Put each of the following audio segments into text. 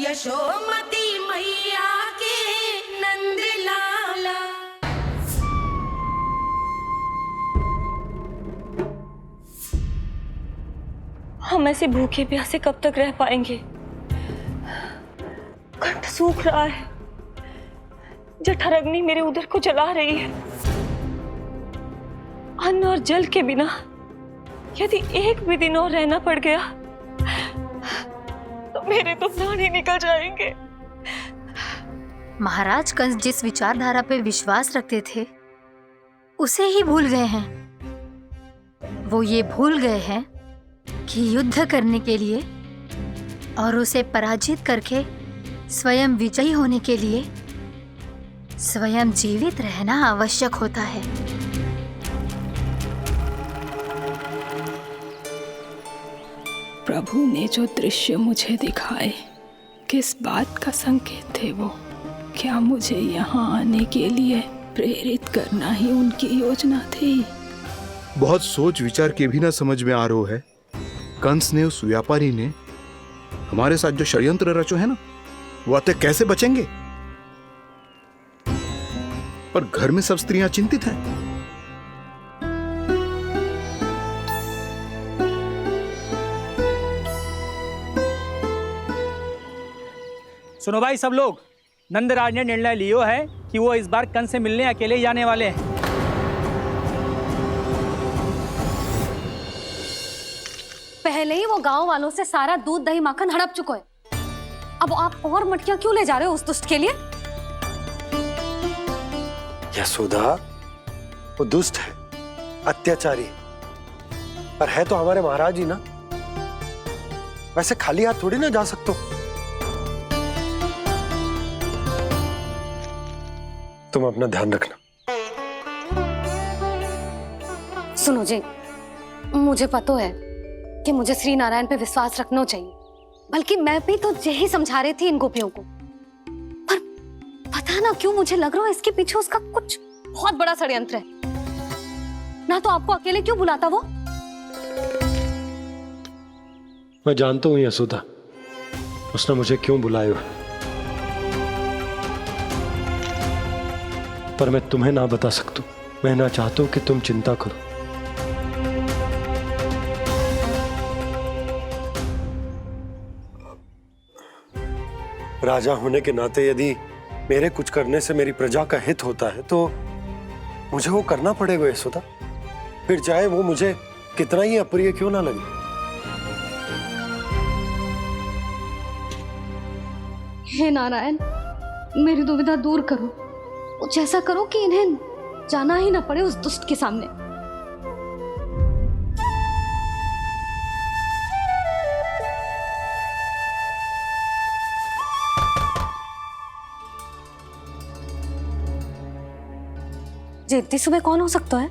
यशोमती मैया के नंद लाला। हम ऐसे भूखे प्यासे कब तक रह पाएंगे? कंठ सूख रहा है, जठराग्नि मेरे उदर को जला रही है। अन्न और जल के बिना यदि एक भी दिन और रहना पड़ गया तो मेरे तो प्राण ही निकल जाएंगे। महाराज कंस जिस विचारधारा पे विश्वास रखते थे उसे ही भूल गए हैं। वो ये भूल गए हैं कि युद्ध करने के लिए और उसे पराजित करके स्वयं विजयी होने के लिए स्वयं जीवित रहना आवश्यक होता है। प्रभु ने जो दृश्य मुझे दिखाए, किस बात का संकेत थे वो? क्या मुझे यहाँ आने के लिए प्रेरित करना ही उनकी योजना थी? बहुत सोच विचार के भी ना समझ में आ रहा है। कंस ने, उस व्यापारी ने हमारे साथ जो षड्यंत्र रचो है ना, वो आते कैसे बचेंगे? पर घर में सब स्त्रियां चिंतित हैं। सुनो भाई सब लोग, नंदराज ने निर्णय लियो है कि वो इस बार कंस से मिलने अकेले ही जाने वाले हैं। पहले ही वो गांव वालों से सारा दूध दही माखन हड़प चुके हैं। अब आप और मटकियां क्यों ले जा रहे हो उस दुष्ट के लिए? यशोदा, वो दुष्ट है, अत्याचारी, पर है तो हमारे महाराज ही ना। वैसे खाली हाथ थोड़ी ना जा सकते हो। तुम अपना ध्यान रखना। सुनो जी, मुझे पता है कि मुझे श्री नारायण पे विश्वास रखना चाहिए, बल्कि मैं भी तो यही समझा रही थी इन गोपियों को। पर पता ना क्यों मुझे लग रहा है इसके पीछे उसका कुछ बहुत बड़ा षड्यंत्र है। ना तो आपको अकेले क्यों बुलाता वो? मैं जानता हूं यशोदा, उसने मुझे क्यों बुलाया, पर मैं तुम्हें ना बता सकता। मैं ना चाहता हूं कि तुम चिंता करो। राजा होने के नाते यदि मेरे कुछ करने से मेरी प्रजा का हित होता है तो मुझे वो करना पड़ेगा यशोदा, फिर चाहे वो मुझे कितना ही अप्रिय क्यों ना लगे। हे नारायण, मेरी दुविधा दूर करो। कुछ ऐसा करो कि इन्हें जाना ही ना पड़े उस दुष्ट के सामने। जी, इतनी सुबह कौन हो सकता है?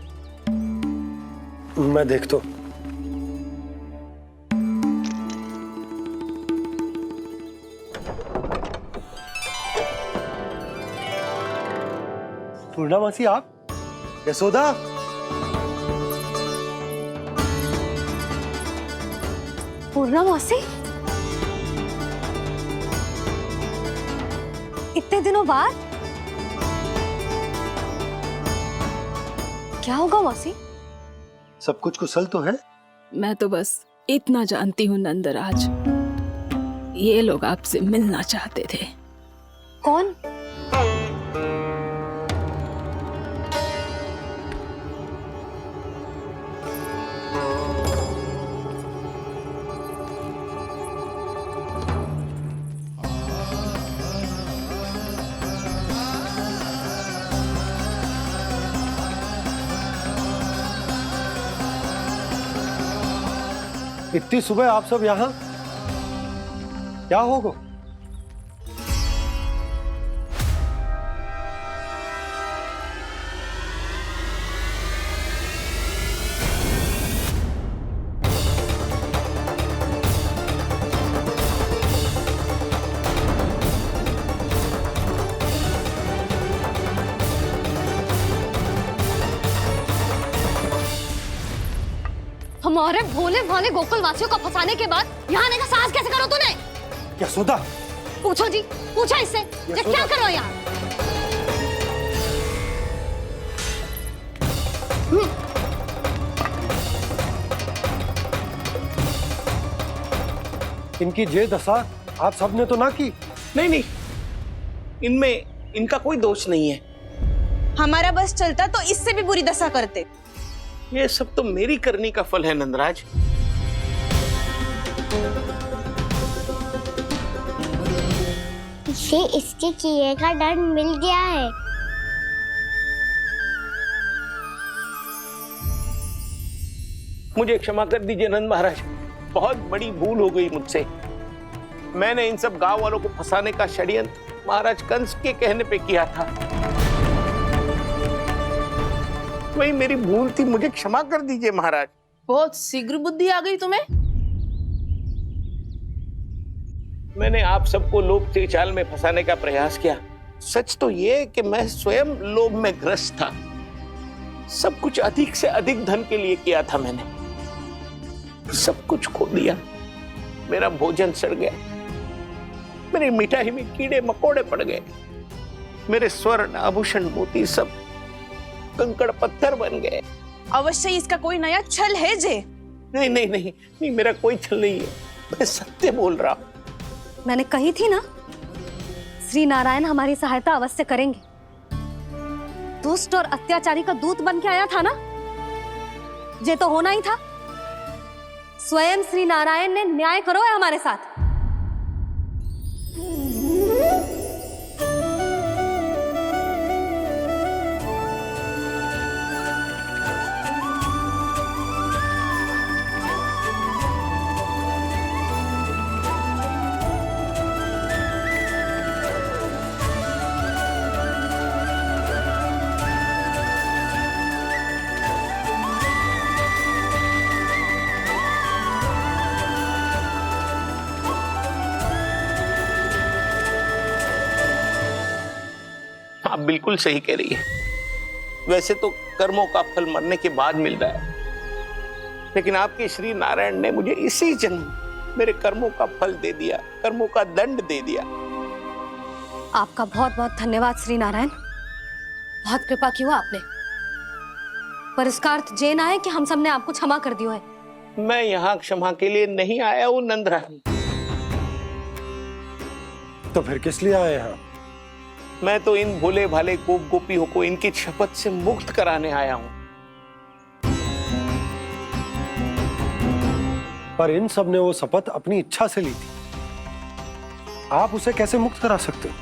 मैं देखता हूं। पूर्णा मासी, आप? यशोदा, पूर्णा मौसी, इतने दिनों बाद? क्या होगा मौसी? सब कुछ कुशल तो है? मैं तो बस इतना जानती हूँ नंदराज, ये लोग आपसे मिलना चाहते थे। कौन? इतनी सुबह आप सब यहाँ? क्या होगा? हमारे भोले भाले गोकुल वासियों को फंसाने के बाद यहाँ आने का साहस कैसे करो तूने? यशोदा, पूछो जी, पूछो इससे ये क्या करो यहाँ। इनकी ये दशा आप सबने तो ना की। नहीं नहीं, इनमें इनका कोई दोष नहीं है। हमारा बस चलता तो इससे भी बुरी दशा करते। ये सब तो मेरी करनी का फल है नंदराज। इसे इसके किए का दंड मिल गया है। मुझे क्षमा कर दीजिए नंद महाराज, बहुत बड़ी भूल हो गई मुझसे। मैंने इन सब गांव वालों को फंसाने का षड्यंत्र महाराज कंस के कहने पे किया था। वही मेरी भूल थी, मुझे क्षमा कर दीजिए महाराज। बहुत शीघ्र बुद्धि आ गई तुम्हें। मैंने आप सबको लोभ के जाल में फंसाने का प्रयास किया। सच तो यह कि मैं स्वयं लोभ में ग्रस्त था। सब कुछ अधिक से अधिक धन के लिए किया था मैंने। सब कुछ खो दिया। मेरा भोजन सड़ गया, मेरी मिठाई में कीड़े मकोड़े पड़ गए, मेरे स्वर्ण आभूषण मोती सब कंकड़ पत्थर बन गए। अवश्य इसका कोई नया छल है जे। नहीं नहीं नहीं नहीं, मेरा कोई छल नहीं है, मैं सत्य बोल रहा हूं। मैंने कही थी ना, श्री नारायण हमारी सहायता अवश्य करेंगे। दुष्ट और अत्याचारी का दूत बन के आया था ना, ये तो होना ही था। स्वयं श्री नारायण ने न्याय करो है हमारे साथ। आप बिल्कुल सही कह रही है। वैसे तो कर्मों का फल मरने के बाद मिल रहा है, लेकिन आपके श्री नारायण ने मुझे इसी जन्म मेरे कर्मों का फल दे दिया, कर्मों का दंड दे दिया। आपका बहुत बहुत धन्यवाद श्री नारायण, बहुत कृपा की हो आपने। पर इसका अर्थ ये ना है कि हम सबने आपको क्षमा कर दिया है। मैं यहाँ क्षमा के लिए नहीं आया हूँ नंदरानी। तो फिर किस लिए आए हैं? मैं तो इन भोले भाले गोप गोपियों को इनकी शपथ से मुक्त कराने आया हूं। पर इन सब ने वो शपथ अपनी इच्छा से ली थी, आप उसे कैसे मुक्त करा सकते हो?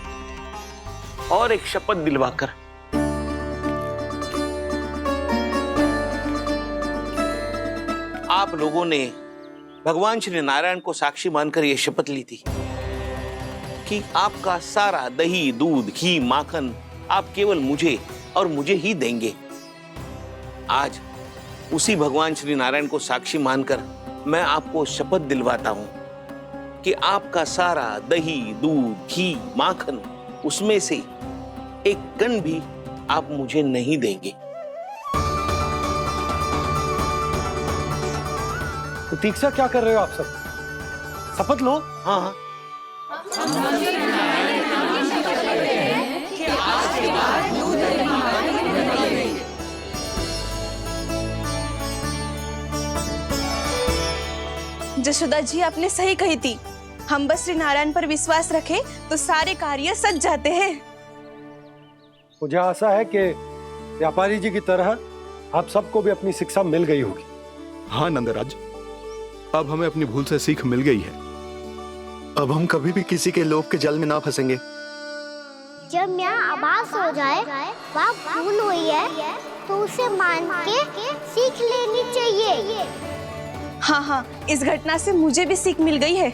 और एक शपथ दिलवाकर। आप लोगों ने भगवान श्री नारायण को साक्षी मानकर यह शपथ ली थी कि आपका सारा दही, दूध, घी, माखन आप केवल मुझे और मुझे ही देंगे। आज उसी भगवान श्री नारायण को साक्षी मानकर मैं आपको शपथ दिलवाता हूं कि आपका सारा दही, दूध, घी, माखन उसमें से एक कण भी आप मुझे नहीं देंगे। प्रतीक्षा क्या कर रहे हो आप सब? शपथ लो। हाँ हाँ, जशोदा जी आपने सही कही थी। हम बस श्री नारायण पर विश्वास रखें तो सारे कार्य सज जाते हैं। मुझे आशा है कि व्यापारी जी की तरह आप सबको भी अपनी शिक्षा मिल गई होगी। हाँ नंदराज, अब हमें अपनी भूल से सीख मिल गई है। अब हम कभी भी किसी के लोभ के जल में ना फंसेंगे। जब यहाँ आभास हो जाए वहाँ भूल हुई है तो उसे मान के सीख लेनी चाहिए। हाँ हाँ, इस घटना से मुझे भी सीख मिल गई है।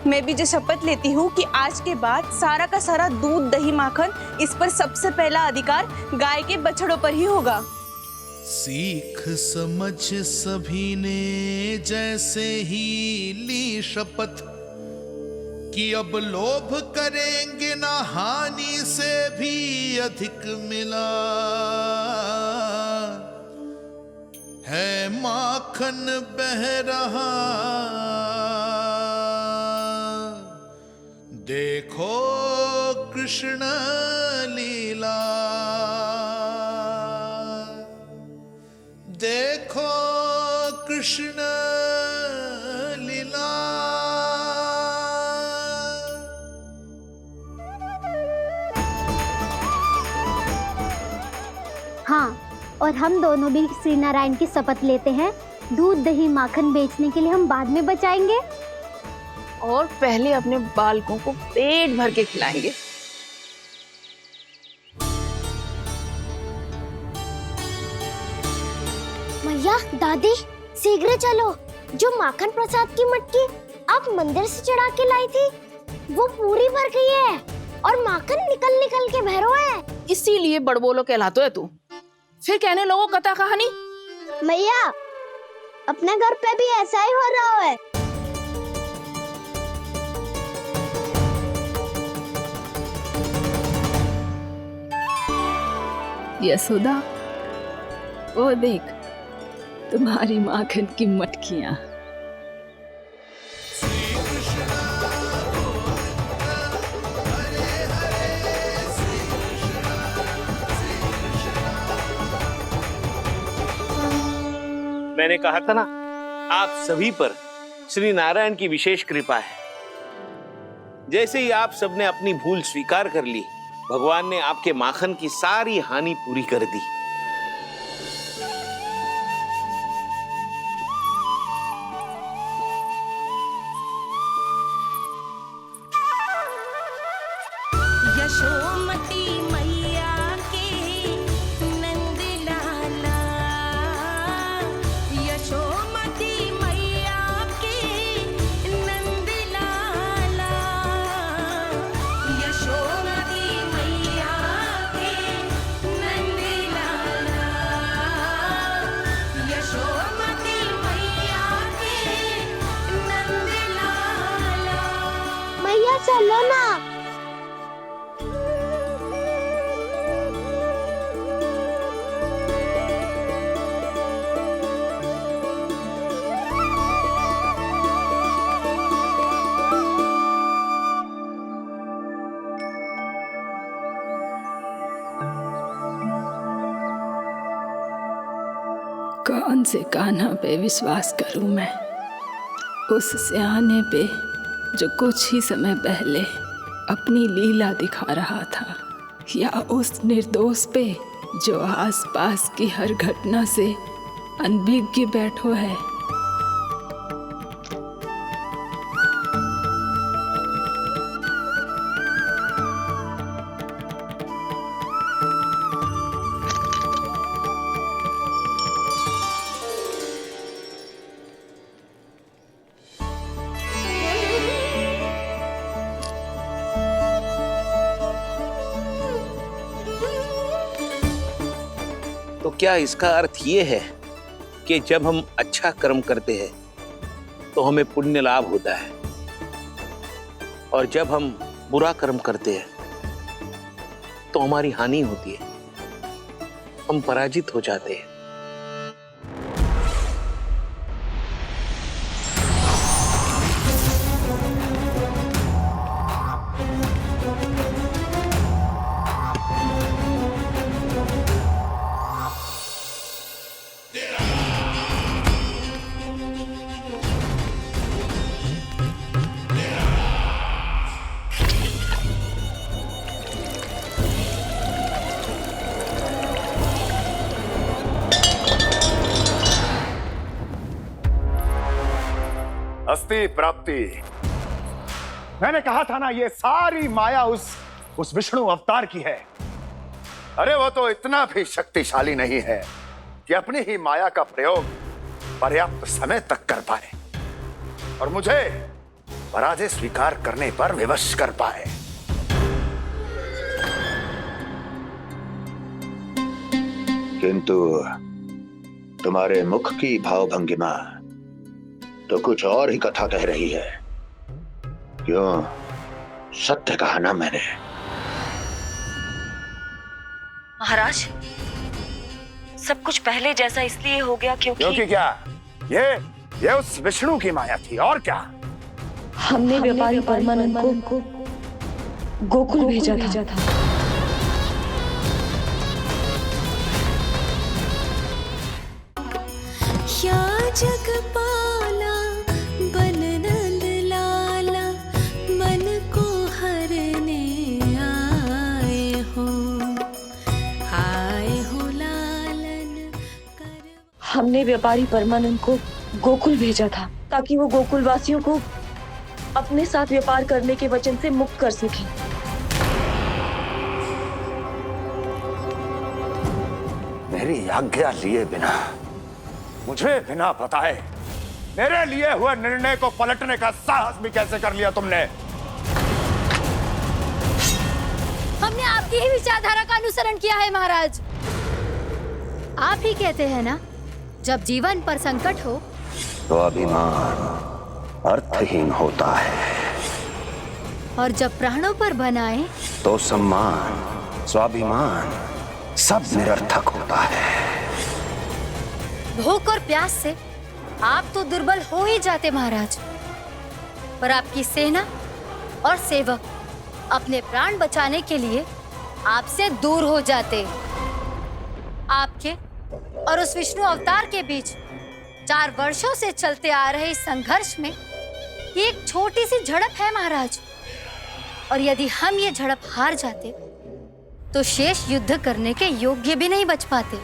मैं भी जो शपथ लेती हूँ कि आज के बाद सारा का सारा दूध, दही, माखन इस पर सबसे पहला अधिकार गाय के बछड़ों पर ही होगा। सीख समझ सभी ने जैसे ही ली शपथ कि अब लोभ करेंगे ना हानि से भी अधिक मिला है, माखन बह रहा देखो कृष्ण लीला, देखो कृष्ण लीला। हाँ, और हम दोनों भी श्री नारायण की शपथ लेते हैं, दूध दही माखन बेचने के लिए हम बाद में बचाएंगे और पहले अपने बालकों को पेट भर के खिलाएंगे। मैया, दादी, शीघ्र चलो। जो माखन प्रसाद की मटकी आप मंदिर से चढ़ा के लाई थी, वो पूरी भर गई है और माखन निकल निकल के भरो है। इसीलिए बड़बोलो कहलाते है तू। फिर कहने लोगों कथा कहानी। मैया, अपने घर पे भी ऐसा ही हो रहा है। यशोदा, वो देख तुम्हारी माखन की मटकियां। मैंने कहा था ना, आप सभी पर श्री नारायण की विशेष कृपा है। जैसे ही आप सबने अपनी भूल स्वीकार कर ली, भगवान ने आपके माखन की सारी हानि पूरी कर दी। यशोमती मैया के नंद लाला, यशोमती मैया के नंद लाला, यशोमती मैया के नंद लाला, यशोमती मैया के नंद लाला। मैया चलो ना। कौन से कान्हा पे विश्वास करूं मैं? उस सियाने पे जो कुछ ही समय पहले अपनी लीला दिखा रहा था, या उस निर्दोष पे जो आसपास की हर घटना से अनभिज्ञ बैठो है। तो क्या इसका अर्थ ये है कि जब हम अच्छा कर्म करते हैं तो हमें पुण्य लाभ होता है, और जब हम बुरा कर्म करते हैं तो हमारी हानि होती है, हम पराजित हो जाते हैं? अस्ति प्राप्ति। मैंने कहा था ना, ये सारी माया उस विष्णु अवतार की है। अरे वो तो इतना भी शक्तिशाली नहीं है कि अपनी ही माया का प्रयोग पर्याप्त समय तक कर पाए और मुझे पराजय स्वीकार करने पर विवश कर पाए। किंतु तुम्हारे मुख की भावभंगिमा तो कुछ और ही कथा कह रही है। क्यों? सत्य कहा ना मैंने। महाराज, सब कुछ पहले जैसा इसलिए हो गया क्योंकि क्या? ये उस विष्णु की माया थी, और क्या? हमने व्यापारी परमानंद को गोकुल भेजा था। या जगपाला बन नंद लाला मन को हरने आए हो लालन कर। हमने व्यापारी परमानंद को गोकुल भेजा था ताकि वो गोकुल वासियों को अपने साथ व्यापार करने के वचन से मुक्त कर सके। मेरी आज्ञा लिए बिना, मुझे बिना बताए मेरे लिए हुए निर्णय को पलटने का साहस भी कैसे कर लिया तुमने? हमने आपकी ही विचारधारा का अनुसरण किया है महाराज। आप ही कहते हैं ना, जब जीवन पर संकट हो तो अभिमान अर्थहीन होता है, और जब प्राणों पर बनाए तो सम्मान स्वाभिमान सब निरर्थक होता है। भूख और प्यास से आप तो दुर्बल हो ही जाते महाराज, पर आपकी सेना और सेवक अपने प्राण बचाने के लिए आपसे दूर हो जाते। आपके और उस विष्णु अवतार के बीच 4 वर्षों से चलते आ रहे इस संघर्ष में ये एक छोटी सी झड़प है महाराज, और यदि हम ये झड़प हार जाते तो शेष युद्ध करने के योग्य भी नहीं बच पाते।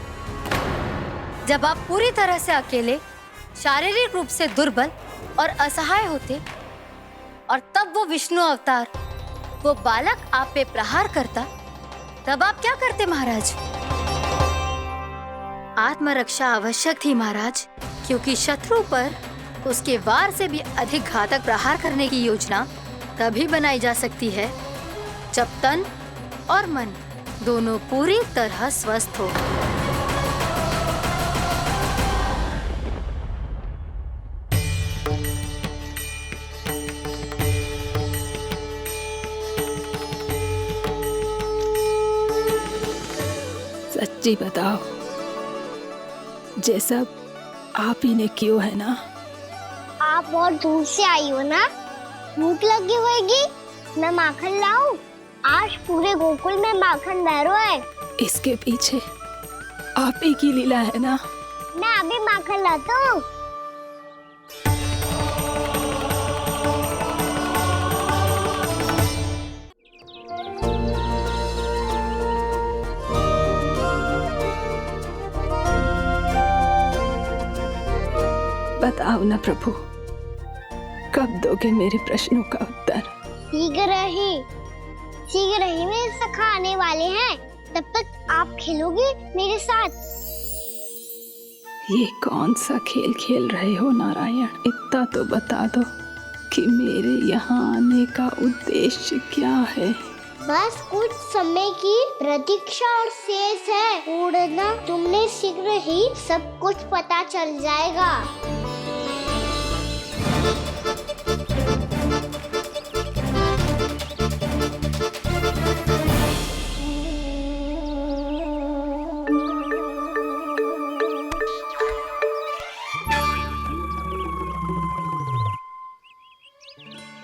जब आप पूरी तरह से अकेले, शारीरिक रूप से दुर्बल और असहाय होते, और तब वो विष्णु अवतार, वो बालक आप पे प्रहार करता, तब आप क्या करते महाराज? आत्मरक्षा आवश्यक थी महाराज, क्योंकि शत्रु पर उसके वार से भी अधिक घातक प्रहार करने की योजना तभी बनाई जा सकती है जब तन और मन दोनों पूरी तरह स्वस्थ हो। सच्ची बताओ, जैसा आप ही ने किया है ना? आप बहुत दूर से आई हो ना, भूख लगी होगी। मैं माखन लाऊं? आज पूरे गोकुल में माखन बह रहा है। इसके पीछे आप ही की लीला है ना? मैं अभी माखन लाता हूँ। बताओ ना प्रभु, कब दोगे मेरे प्रश्नों का उत्तर? शीघ्र ही मेरे सखा आने वाले हैं, तब तक आप खेलोगे मेरे साथ। ये कौन सा खेल खेल रहे हो नारायण? इतना तो बता दो कि मेरे यहाँ आने का उद्देश्य क्या है? बस कुछ समय की प्रतीक्षा और शेष है। उड़ना, तुमने शीघ्र ही सब कुछ पता चल जाएगा।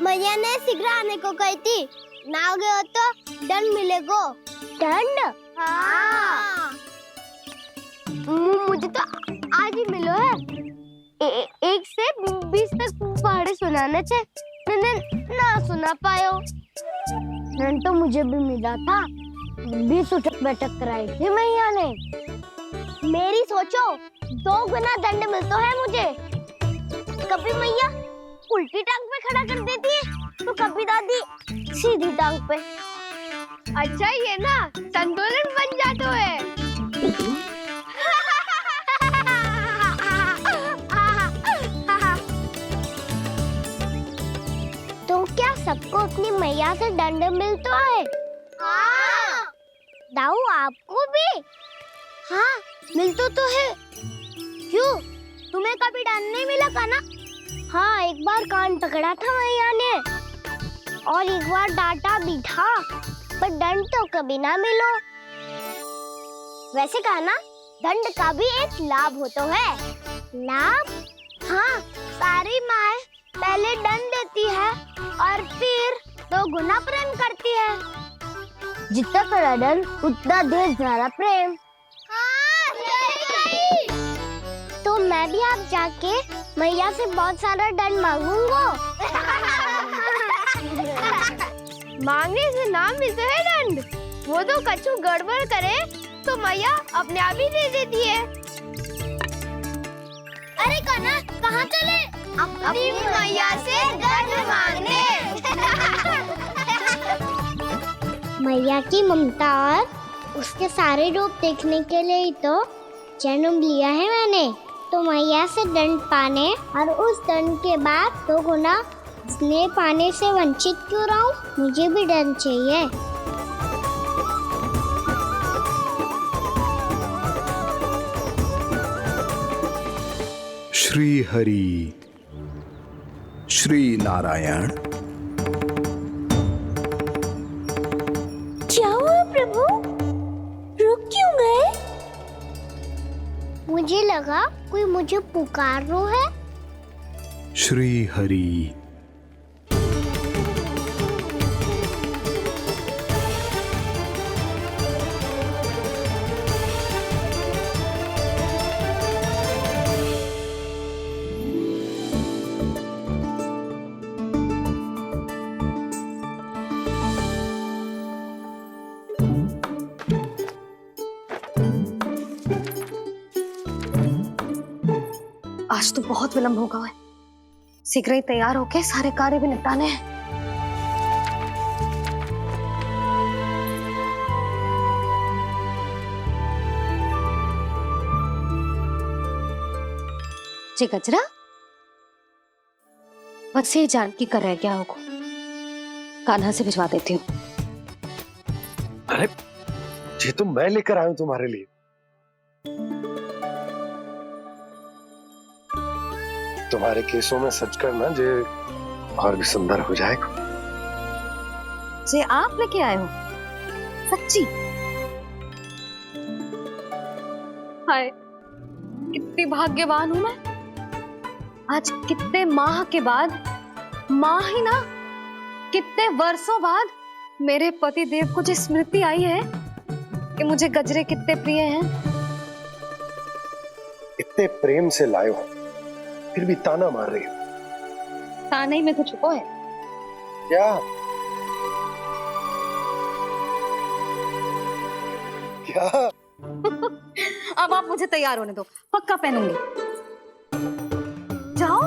मैया ने शीघ्र आने को कही थी, ना आ गए हो तो दंड मिलेगा। दंड? हाँ। मुझे तो आज ही मिलो है। 1 से 20 तक पहाड़े सुनाने थे, मैंने ना सुना पायो। दंड तो मुझे भी मिला था, 20 उठक बैठक कराई थी मैया ने। मेरी सोचो, 2 गुना दंड मिलता है मुझे। कभी मैया उल्टी टांग पे खड़ा कर देती है, तो कभी दादी सीधी टांग पे। अच्छा, ये ना संतुलन बन जाता है। तो क्या सबको अपनी मैया से दंड मिलता है? हाँ। दाऊ, आपको भी? हाँ, मिलता तो है। क्यों, तुम्हें कभी दंड नहीं मिला का ना? हाँ, एक बार कान पकड़ा था मैया ने, और एक बार डांटा भी था, पर दंड तो कभी ना मिलो। वैसे कहा ना, दंड का भी एक लाभ होता है। लाभ? हाँ, सारी माँ पहले दंड देती है और फिर 2 गुना प्रेम करती है। जितना कड़ा दंड उतना ढेर सारा प्रेम। तो मैं भी आप जाके मैया से बहुत सारा दंड मांगूंगा। मांगने से ना मिलता है दंड, वो तो कछु गड़बड़ करे तो मैया अपने आप ही दे देती है। अरे कान्हा कहाँ चले? अपनी मैया से दंड मांगने। मैया की ममता और उसके सारे रूप देखने के लिए ही तो जन्म लिया है मैंने। तो मैया से दंड पाने और उस दंड के बाद तो गुना स्नेह पाने से वंचित क्यों रहूं? मुझे भी दंड चाहिए। श्री हरि, श्री नारायण। क्या हुआ प्रभु? रुक क्यों गए? मुझे लगा कोई मुझे पुकार रहा है। श्री हरि। आज तो बहुत विलंब होगा है। शीघ्र ही तैयार होके सारे कार्य भी निपटाने हैं। जी गजरा, बस ये जानकी कर रह गया होगा, कान्हा से भिजवा देती हूँ। अरे ये तो मैं लेकर आया हूं तुम्हारे लिए। तुम्हारे केसों में सच करना जे और भी सुंदर हो जाएगा। जे आप लेके आए हो? सच्ची? हाय, कितनी भाग्यवान हूं मैं। आज कितने माह के बाद, माह ही ना, कितने वर्षों बाद मेरे पति देव को जो स्मृति आई है कि मुझे गजरे कितने प्रिय हैं। इतने प्रेम से लाए हो, फिर भी ताना मार रही हो। ताना ही में तो छुपो है। क्या? क्या? अब आप मुझे तैयार होने दो, पक्का पहनूंगी। जाओ।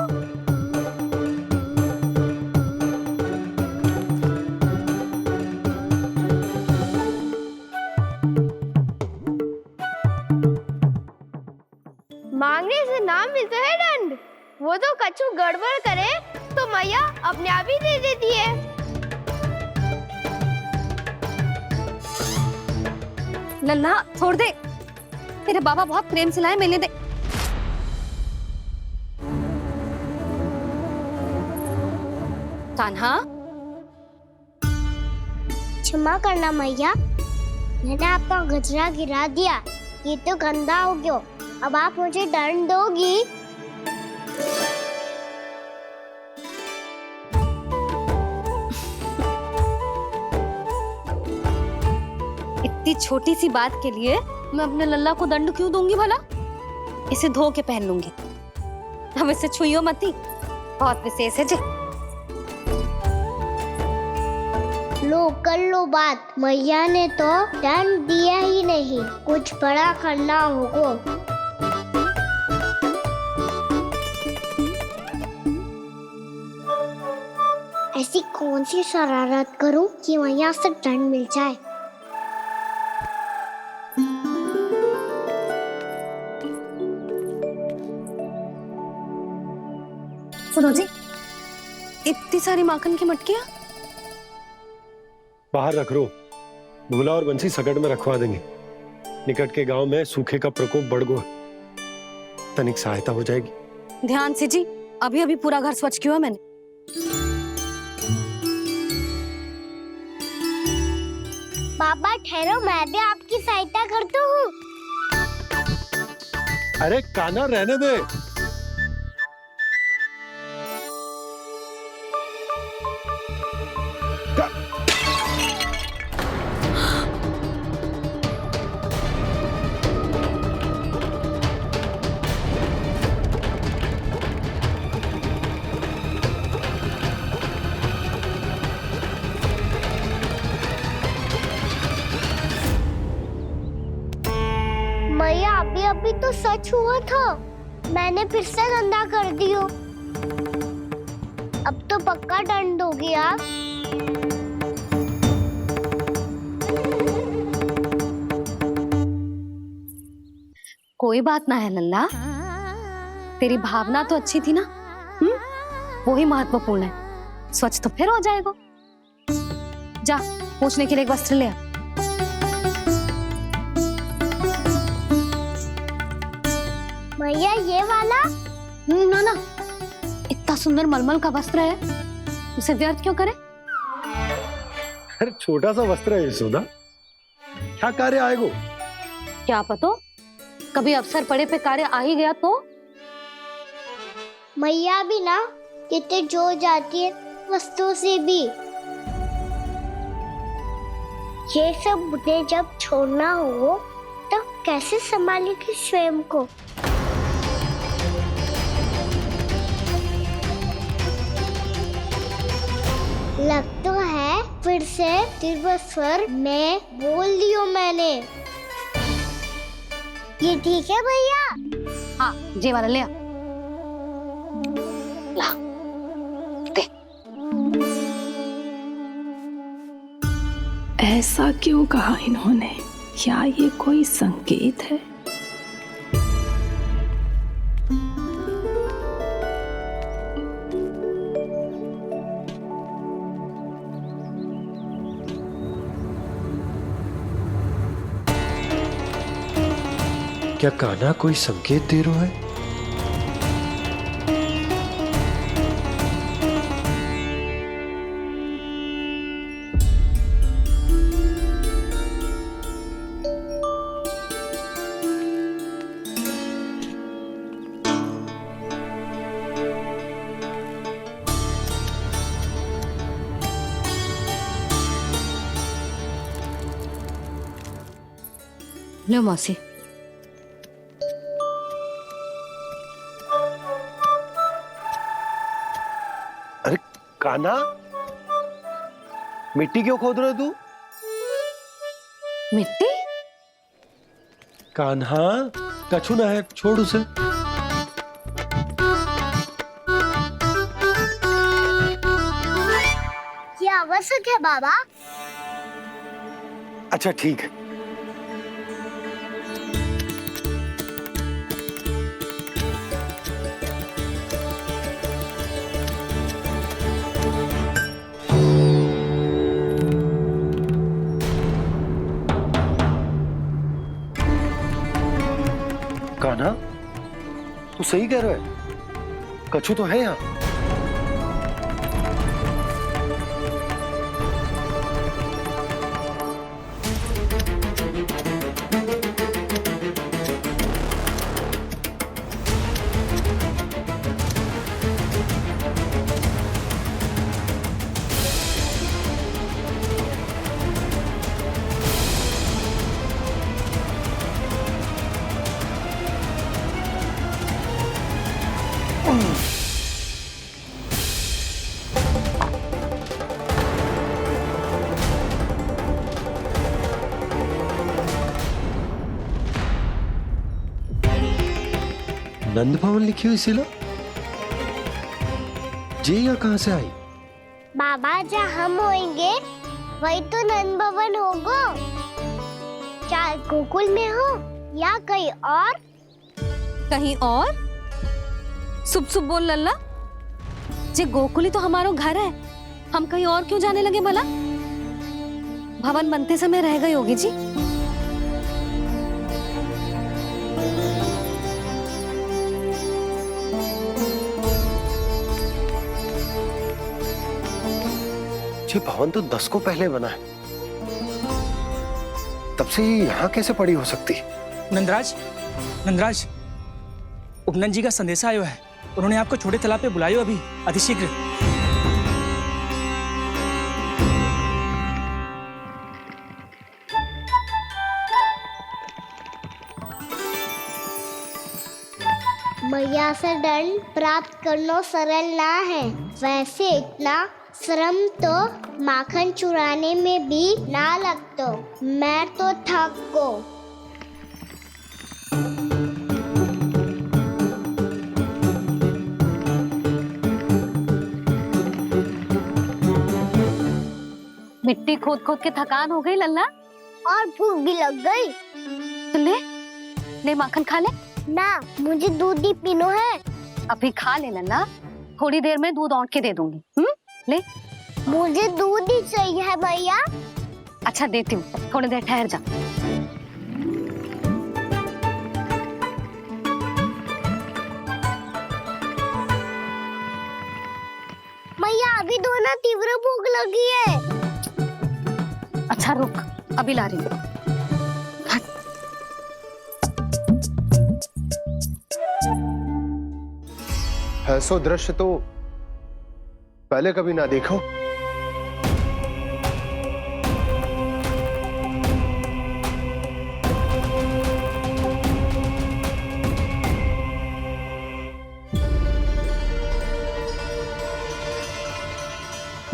मांगने से ना मिलता है दंड, वो तो कछु गड़बड़ करे तो मैया अपने आप ही दे देती है। लल्ला छोड़ दे, तेरे बाबा बहुत प्रेम से लाए, मिलने दे। कान्हा, क्षमा करना मैया, मैंने आपका गजरा गिरा दिया। ये तो गंदा हो गया। अब आप मुझे दंड दोगी? इतनी छोटी सी बात के लिए मैं अपने लल्ला को दंड क्यों दूंगी भला? इसे धो के पहन लूंगी। अब इसे छुइयो मती, बहुत विशेष है जी। लो कर लो बात, मैया ने तो दंड दिया ही नहीं, कुछ बड़ा करना होगा। ऐसी कौन सी शरारत करूं कि मैया से दंड मिल जाए? सुनो जी, इतनी सारी माखन की मटकियां बाहर रख रो, भूला और बंसी सकट में रखवा देंगे। निकट के गांव में सूखे का प्रकोप बढ़ गया, तनिक सहायता हो जाएगी। ध्यान से जी, अभी अभी पूरा घर स्वच्छ किया मैंने। पापा ठहरो, मैं भी आपकी सहायता करता हूँ। अरे कान्हा रहने दे। अभी तो सच हुआ था, मैंने फिर से गंदा कर दियो। अब तो पक्का दंड होगी आप। कोई बात ना है लल्ला, तेरी भावना तो अच्छी थी ना, वो ही महत्वपूर्ण है। स्वच्छ तो फिर हो जाएगा। जा पोंछने के लिए एक वस्त्र ले आ। भैया ये वाला? ना ना, इतना सुंदर मलमल का वस्त्र है, उसे व्यर्थ क्यों करे? अरे छोटा सा वस्त्र है यशोदा, क्या कार्य आएगा? क्या पता, कभी अवसर पड़े पे कार्य आ ही गया तो। मैया भी ना कितने जो जाती है वस्तुओं से भी। ये सब मुझे जब छोड़ना हो तो कैसे संभालेगी स्वयं को? लग तो है फिर से तीव्र स्वर में बोल दियो मैंने। ये ठीक है भैया? हाँ, ये वाला ले आ। ला, दे। ऐसा क्यों कहा इन्होंने? क्या ये कोई संकेत है? क्या कान्हा कोई संकेत दे रहा है? लो मौसी। अरे कान्हा, मिट्टी क्यों खोद रहा है तू? मिट्टी? कान्हा, कछु ना है, छोड़ उसे। ये आवश्यक है बाबा। अच्छा ठीक है। कान्हा, तू सही कह रहा है, कछु तो है यहाँ। नंद भवन लिखी हुई सिला, जी या कहां से आई? बाबा जहाँ हम होंगे वही तो नंद भवन होगा। चाहे गोकुल में हो या कहीं और। कहीं और? सुब सुब बोल लल्ला, जे गोकुली तो हमारो घर है, हम कहीं और क्यों जाने लगे भला? भवन बनते समय रह गई होगी जी। ये भवन तो 10 को पहले बना है, तब से ही यहाँ कैसे पड़ी हो सकती? नंदराज, नंदराज, उपनंद जी का संदेशा आयो है। उन्होंने आपको छोटे तालाब पे बुलायो अभी, अतिशीघ्र। मैया से दंड प्राप्त करना सरल ना है। वैसे इतना श्रम तो माखन चुराने में भी ना लगतो। मैं तो थक को। मिट्टी खोद खोद के थकान हो गई लल्ला? और भूख भी लग गई। तो ले माखन खा ले। ना, मुझे दूध ही पीनो है। अभी खा ले लल्ला, थोड़ी देर में दूध औंट के दे दूंगी। ले। मुझे दूध ही चाहिए है भैया। अच्छा देती हूँ, थोड़ी देर ठहर जा। मैया अभी दो ना, तीव्र भूख लगी है। अच्छा रुक, अभी ला रही हूँ। ऐसा दृश्य तो पहले कभी ना देखो।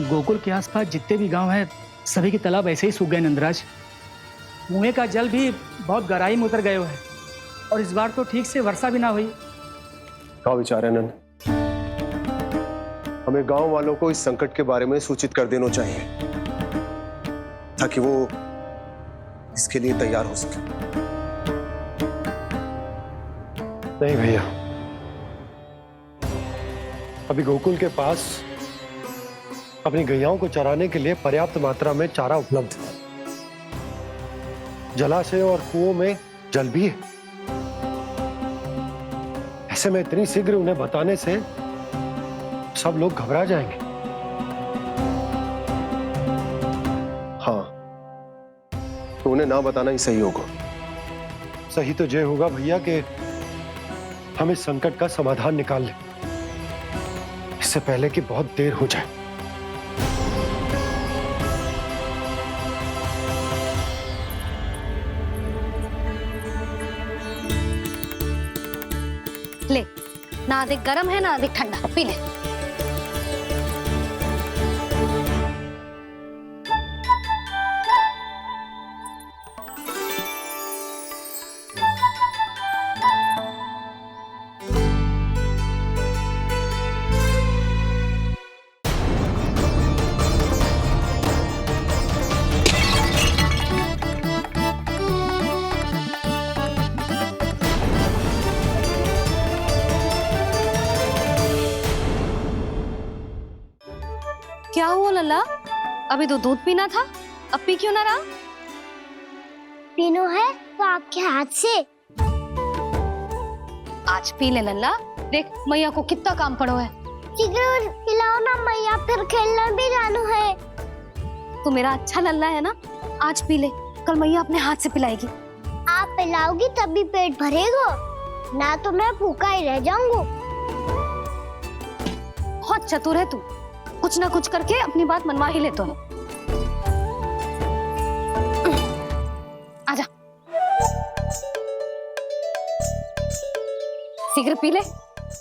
गोकुल के आसपास जितने भी गांव हैं सभी के तालाब ऐसे ही सूख गए नंदराज। कुएं का जल भी बहुत गहराई में उतर गए है और इस बार तो ठीक से वर्षा भी ना हुई। क्या विचार है नंद? हमें गांव वालों को इस संकट के बारे में सूचित कर देना चाहिए ताकि वो इसके लिए तैयार हो सके। नहीं भैया, अभी गोकुल के पास अपनी गैयाओं को चराने के लिए पर्याप्त मात्रा में चारा उपलब्ध है। जलाशय और कुओं में जल भी है। ऐसे में इतनी शीघ्र उन्हें बताने से सब लोग घबरा जाएंगे। हाँ, तो उन्हें ना बताना ही सही होगा। सही तो ये होगा भैया कि हम इस संकट का समाधान निकाल लें, इससे पहले कि बहुत देर हो जाए। ले, ना अधिक गर्म है ना अधिक ठंडा, पी ले। क्या हुआ लल्ला? अभी तो दूध पीना था, अब पी क्यों ना रहा? पीनो है तो आपके हाथ से। आज पी ले लल्ला, देख मैया को कितना काम पड़ो है। शीघ्र खिलाओ ना मैया, फिर खेलना भी जानो है। तू मेरा अच्छा लल्ला है ना, आज पी ले, कल मैया अपने हाथ से पिलाएगी। आप पिलाओगी तभी पेट भरेगा, ना तो मैं भूखा ही रह जाऊंगा। बहुत चतुर है तू, कुछ ना कुछ करके अपनी बात मनवा ही लेता है। आजा, शीघ्र पी ले,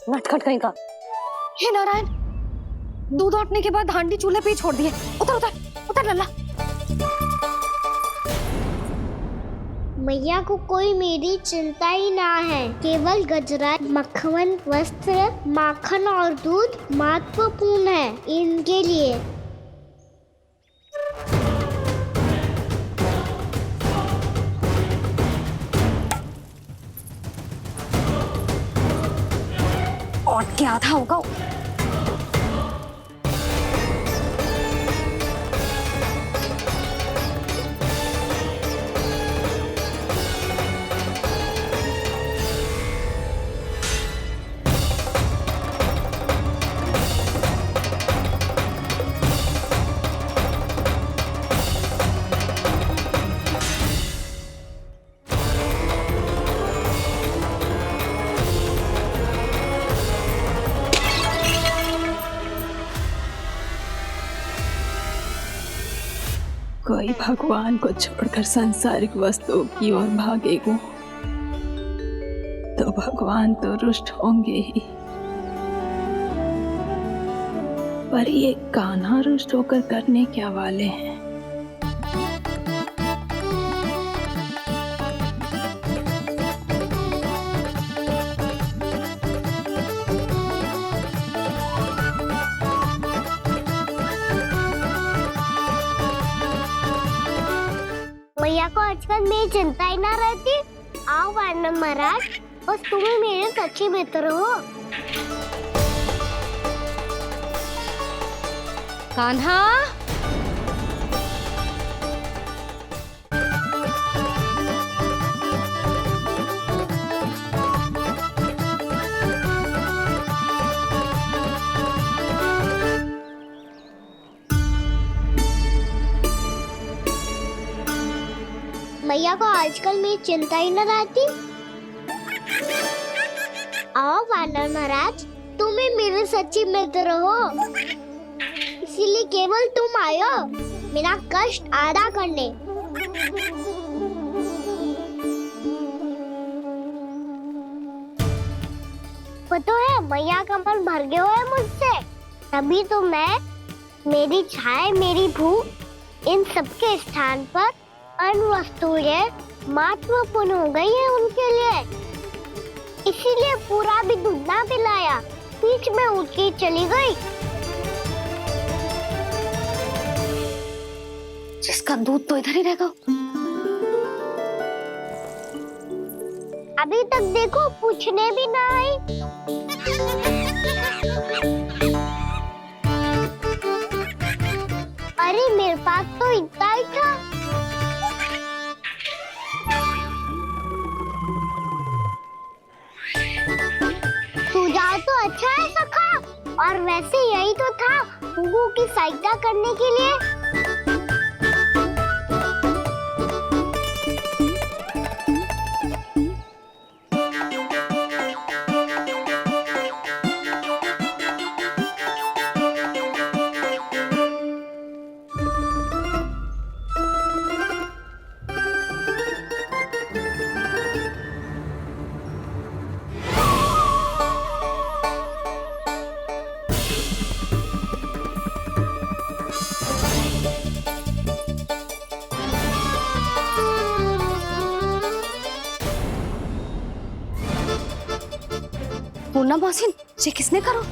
नटखट कहीं का। हे नारायण, दूध औटने के बाद हांडी चूल्हे पे ही छोड़ दिए। उतर उतर उतर लल्ला। मैया को कोई मेरी चिंता ही ना है, केवल गजरा, मक्खन, वस्त्र, माखन और दूध महत्वपूर्ण है इनके लिए। और क्या था होगा? कोई भगवान को छोड़कर सांसारिक वस्तुओं की ओर भागेगा तो भगवान तो रुष्ट होंगे ही, पर ये कान्हा रुष्ट होकर करने क्या वाले हैं? मैया को आजकल मेरी चिंता ही ना रहती। आओ वानर महाराज, बस तुम ही मेरे सच्चे मित्र हो। कान्हा, मैया को आजकल मेरी चिंता ही न रहती। आओ वानर महाराज, तुम ही मेरे सच्चे मित्र हो, इसीलिए केवल तुम आयो मेरा कष्ट आधा करने। पता है मैया का मन भर गया है मुझसे, तभी तो मैं, मेरी छाया, मेरी भूख, इन सबके स्थान पर अन्य वस्तुएं महत्वपूर्ण हो गई है उनके लिए। इसीलिए पूरा भी दूध ना पिलाया, बीच में उठ के चली गई। जिसका दूध तो इधर ही रहेगा। अभी तक देखो पूछने भी ना आई। अरे मेरे पास तो इतना ही था। सुझाव तो अच्छा है सखा, और वैसे यही तो था गुगु की सहायता करने के लिए। पूर्णा मौसी, ये किसने करो?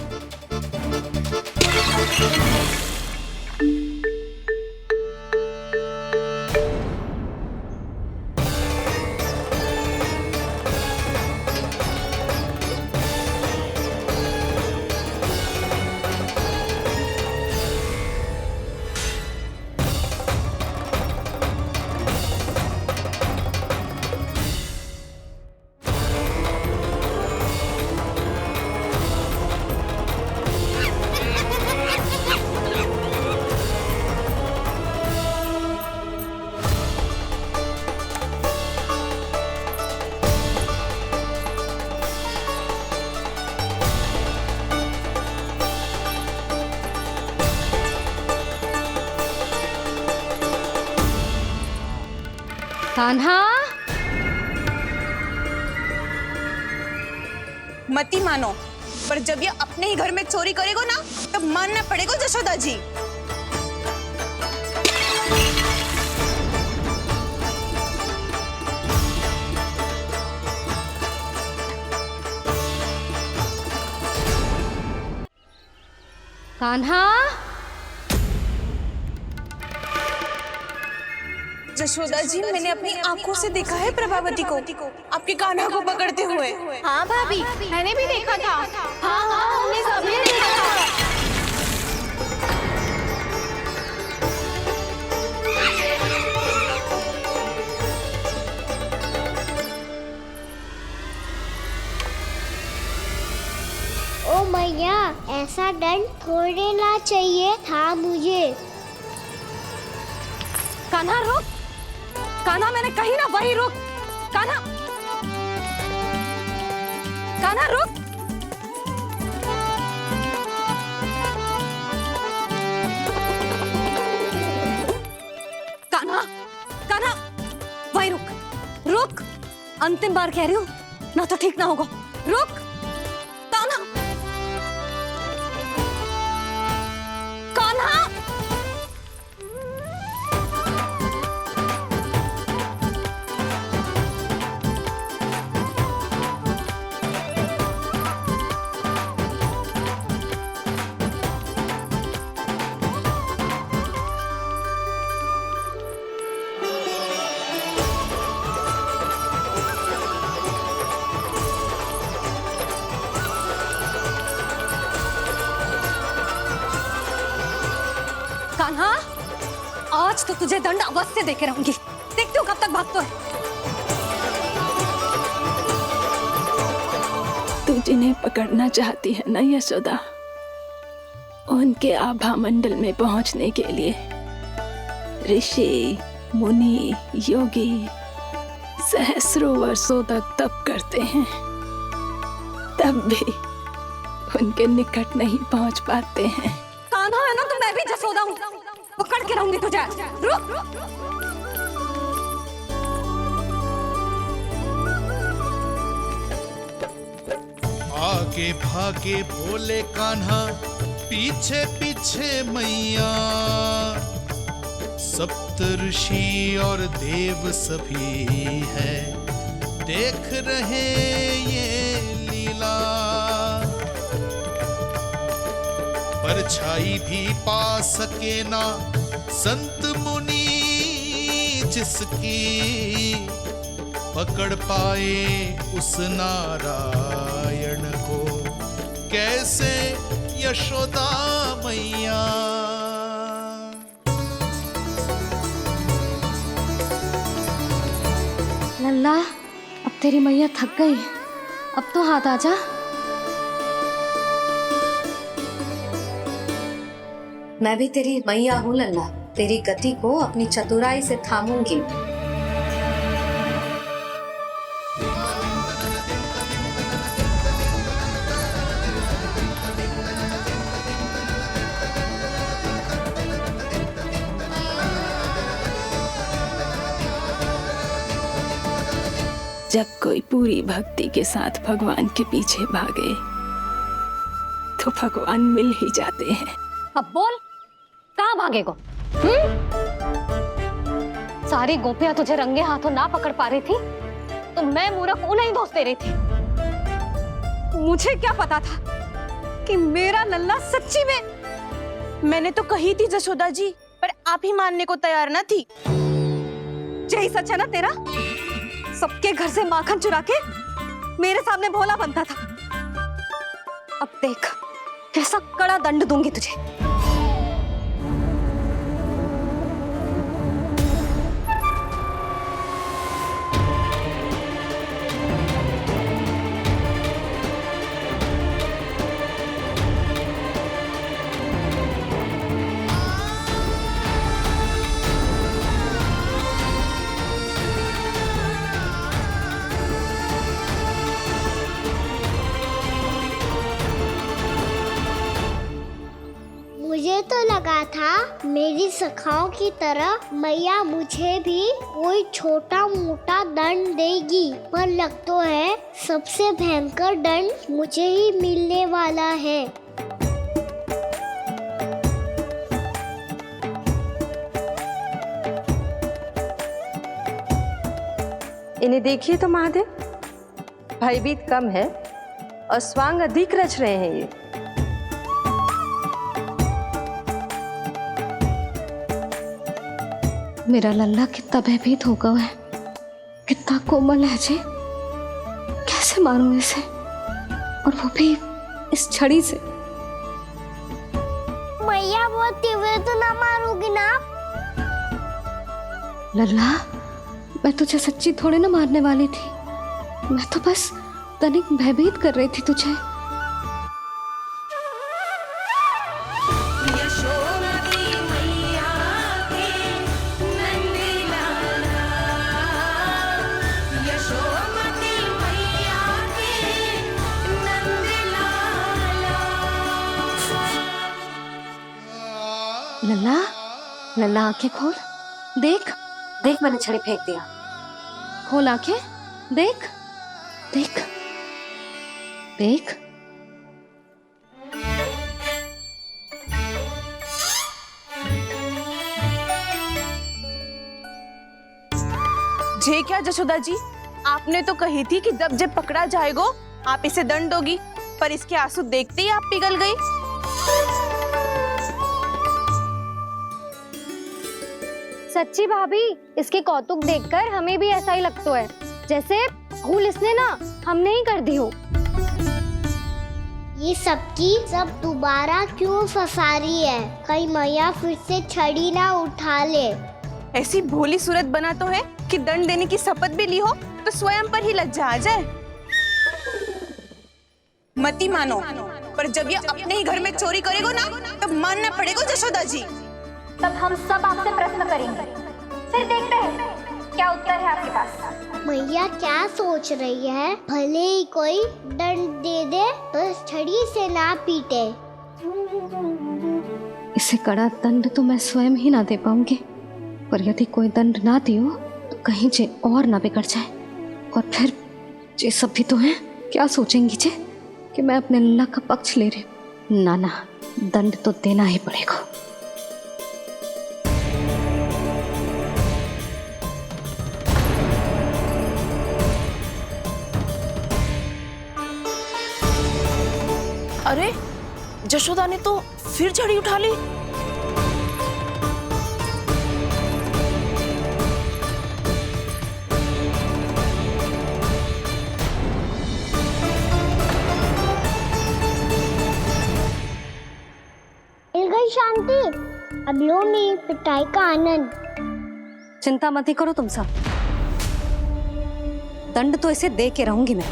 कान्हा, मती मानो, पर जब ये अपने ही घर में चोरी करेगा ना, तब मानना पड़ेगा जशोदा जी। कान्हा, जशोदा जी, मैंने अपनी आंखों से देखा है प्रभावती को आपके कान्हा को पकड़ते हुए। हाँ भाभी, मैंने भी देखा था। हाँ हाँ, हमने सभी देखा था। ओ मैया, ऐसा दंड थोड़े ना चाहिए था मुझे। कान्हा रुक, कान्हा, मैंने कही ना वही रुक। कान्हा, कान्हा रुक। कान्हा, कान्हा, वही रुक, रुक। अंतिम बार कह रही हूँ, ना तो ठीक ना होगा। रुक कान्हा, कान्हा। तो तुझे दंड अवश्य देके रहूंगी। देखती हूँ कब तक भागते है। तू जिन्हें पकड़ना चाहती है ना यशोदा, उनके आभा मंडल में पहुंचने के लिए ऋषि, मुनि, योगी सहस्रों वर्षों तक तप करते हैं, तब भी उनके निकट नहीं पहुंच पाते हैं। कान्हा है ना, तो मैं भी जसोदा हूँ, पकड़ के रहूंगी तुझे। रुक। आगे भागे भोले कान्हा, पीछे पीछे मैया, सप्त ऋषि और देव सभी है, देख रहे ये लीला। परछाई भी पा सके ना संत मुनि जिसकी, पकड़ पाए उस नारायण को कैसे यशोदा मैया। लल्ला, अब तेरी मैया थक गई, अब तो हाथ आजा। मैं भी तेरी मैया हूँ लल्ला, तेरी गति को अपनी चतुराई से थामूंगी। जब कोई पूरी भक्ति के साथ भगवान के पीछे भागे तो भगवान मिल ही जाते हैं। अब बोल, कहाँ भागेगा? सारी गोपियां तुझे रंगे हाथों ना पकड़ पा रही थी तो मैं मूर्ख उन्हें ही दोष दे रही थी। मुझे क्या पता था कि मेरा लल्ला सच्ची में। मैंने तो कही थी जसोदा जी, पर आप ही मानने को तैयार ना थी। यही सच है ना तेरा? सबके घर से माखन चुरा के मेरे सामने भोला बनता था। अब देख कैसा कड़ा दंड दूंगी तुझे। मुझे तो लगा था मेरी सखाओं की तरह मैया मुझे भी कोई छोटा मोटा दंड देगी, पर लग तो है सबसे भयंकर दंड मुझे ही मिलने वाला है। इन्हें देखिए तो महादेव, भयभीत कम है और स्वांग अधिक रच रहे हैं ये। मेरा लल्ला कितना भयभीत होगा है, कितना कोमल है जी। कैसे मारूं इसे, और वो भी इस छड़ी से। मैया बहुत तीव्र तो ना मारोगी ना? लल्ला, मैं तुझे सच्ची थोड़े ना मारने वाली थी, मैं तो बस तनिक भयभीत कर रही थी तुझे। लल्ला, लल्ला आंखें खोल, देख देख मैंने छड़ी फेंक दिया। खोल आंखें, देख देख देख। जे क्या जसोदा जी, आपने तो कही थी कि जब जब पकड़ा जाएगा आप इसे दंड दोगी, पर इसके आंसू देखते ही आप पिघल गई। सच्ची भाभी, इसके कौतुक देखकर हमें भी ऐसा ही लगता है, जैसे भूल इसने ना हमने ही कर दी हो। ये सबकी सब दोबारा क्यों फंसा रही है? कहीं मैया फिर से छड़ी ना उठा ले। ऐसी भोली सूरत बना तो है कि दंड देने की शपथ भी ली हो तो स्वयं पर ही लज्जा आ जाए। मती मानो, पर जब ये अपने ही घर में चोरी करेगो ना तब मानना पड़ेगा जशोदा जी। तब हम सब आपसे प्रश्न करेंगे, फिर देखते हैं क्या उत्तर है आपके पास। मैया क्या सोच रही है? भले ही कोई दंड दे दे तो छड़ी से ना पीटे। इसे कड़ा दंड तो मैं स्वयं ही ना दे पाऊंगी, पर यदि कोई दंड ना दियो तो कहीं जे और ना बिगड़ जाए, और फिर जे सब भी तो हैं, क्या सोचेंगी जे कि मैं अपने अल्लाह का पक्ष ले रही हूँ। ना ना, दंड तो देना ही पड़ेगा। अरे जशोदा ने तो फिर छड़ी उठा ली। मिल गई शांति, अब लो मेरी पिटाई का आनंद। चिंता मत ही करो तुम सब, दंड तो इसे दे के रहूंगी मैं।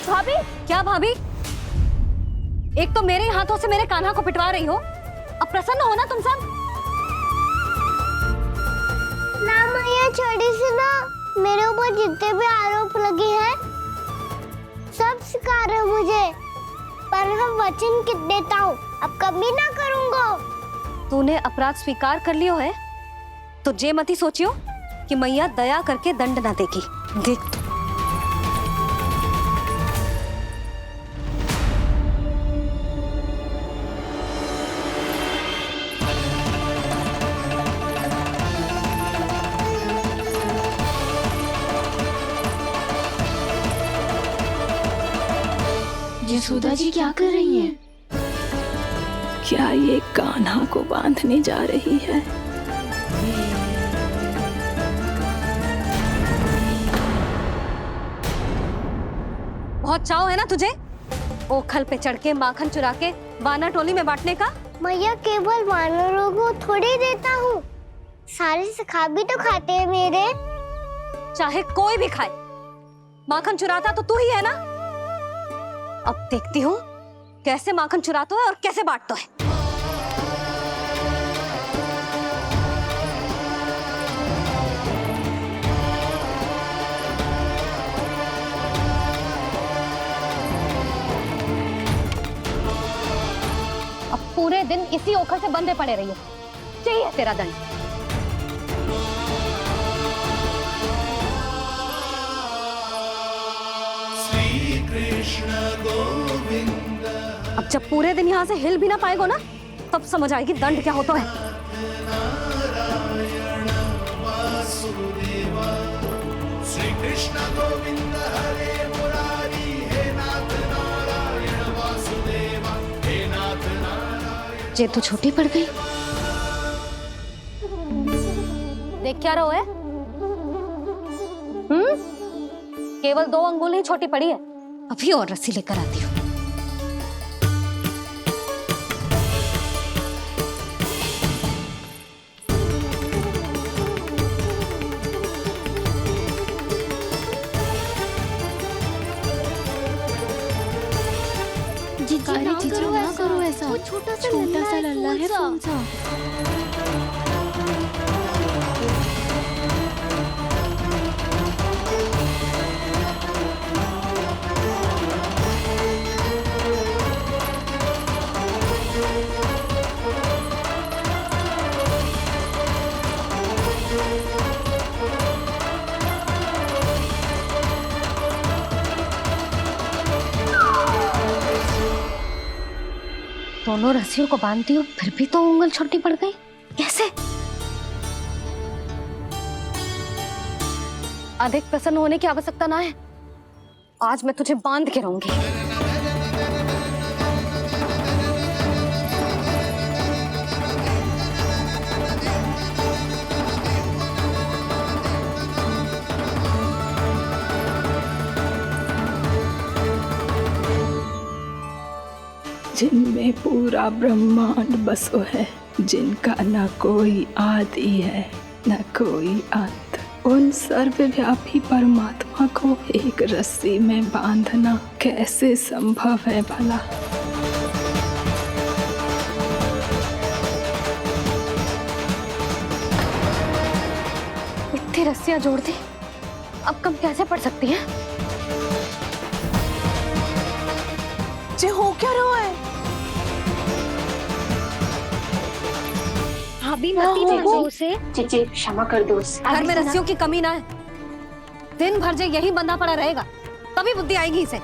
भाभी, क्या भाभी? एक तो मेरे हाथों से मेरे कान्हा को पिटवा रही हो, अब प्रसन्न हो ना तुम सब? ना मैया, छड़ी से ना मेरे ऊपर जितने भी आरोप लगे हैं सब स्वीकार है मुझे, पर मैं वचन कित देता हूँ अब कभी ना करूँगा। तूने अपराध स्वीकार कर लियो है तो जे मत ही सोचियो कि मैया दया करके दंड ना देगी। देख, यशोदा जी क्या कर रही हैं? क्या ये कान्हा को बांधने जा रही है? बहुत चाव है ना तुझे ओखल पे चढ़ के माखन चुरा के वानर टोली में बांटने का? मैया, केवल वानरों को थोड़ी देता हूँ, सारे सखा भी तो खाते हैं मेरे। चाहे कोई भी खाए, माखन चुराता तो तू ही है ना। अब देखती हूँ कैसे माखन चुराता है और कैसे बांटता है। अब पूरे दिन इसी ओखल से बंधे पड़े रहिए, चाहिए तेरा दंड। अब जब पूरे दिन यहाँ से हिल भी ना पाएगो ना, तब समझ आएगी दंड क्या होता है। श्री कृष्ण गोविंद हरे मुरारी, हे नाथ नारायण वासुदेव, हे नाथ नारायण। जे तो छोटी पड़ गई। देख क्या रहो है? केवल 2 अंगुल ही छोटी पड़ी है, अभी और रस्सी लेकर आती हूँ। जीजू ना करो ऐसा, वो छोटा सा लल्ला है कौन सा? दोनों रस्सियों को बांधती हूँ, फिर भी तो उंगल छोटी पड़ गई। कैसे? अधिक प्रसन्न होने की आवश्यकता ना है, आज मैं तुझे बांध के रहूंगी। जिनमें पूरा ब्रह्मांड बसो है, जिनका न कोई आदि है न कोई अंत, उन सर्वव्यापी परमात्मा को एक रस्सी में बांधना कैसे संभव है भला? इतनी रस्सियां जोड़ दी, अब कम कैसे पड़ सकती हैं? जे हो क्या रहा है? भाभी मती बांधो उसे। जी क्षमा कर दो उसे। घर में रस्सियों की कमी ना है। दिन भर जे यही बंधा पड़ा रहेगा, तभी बुद्धि आएगी इसे।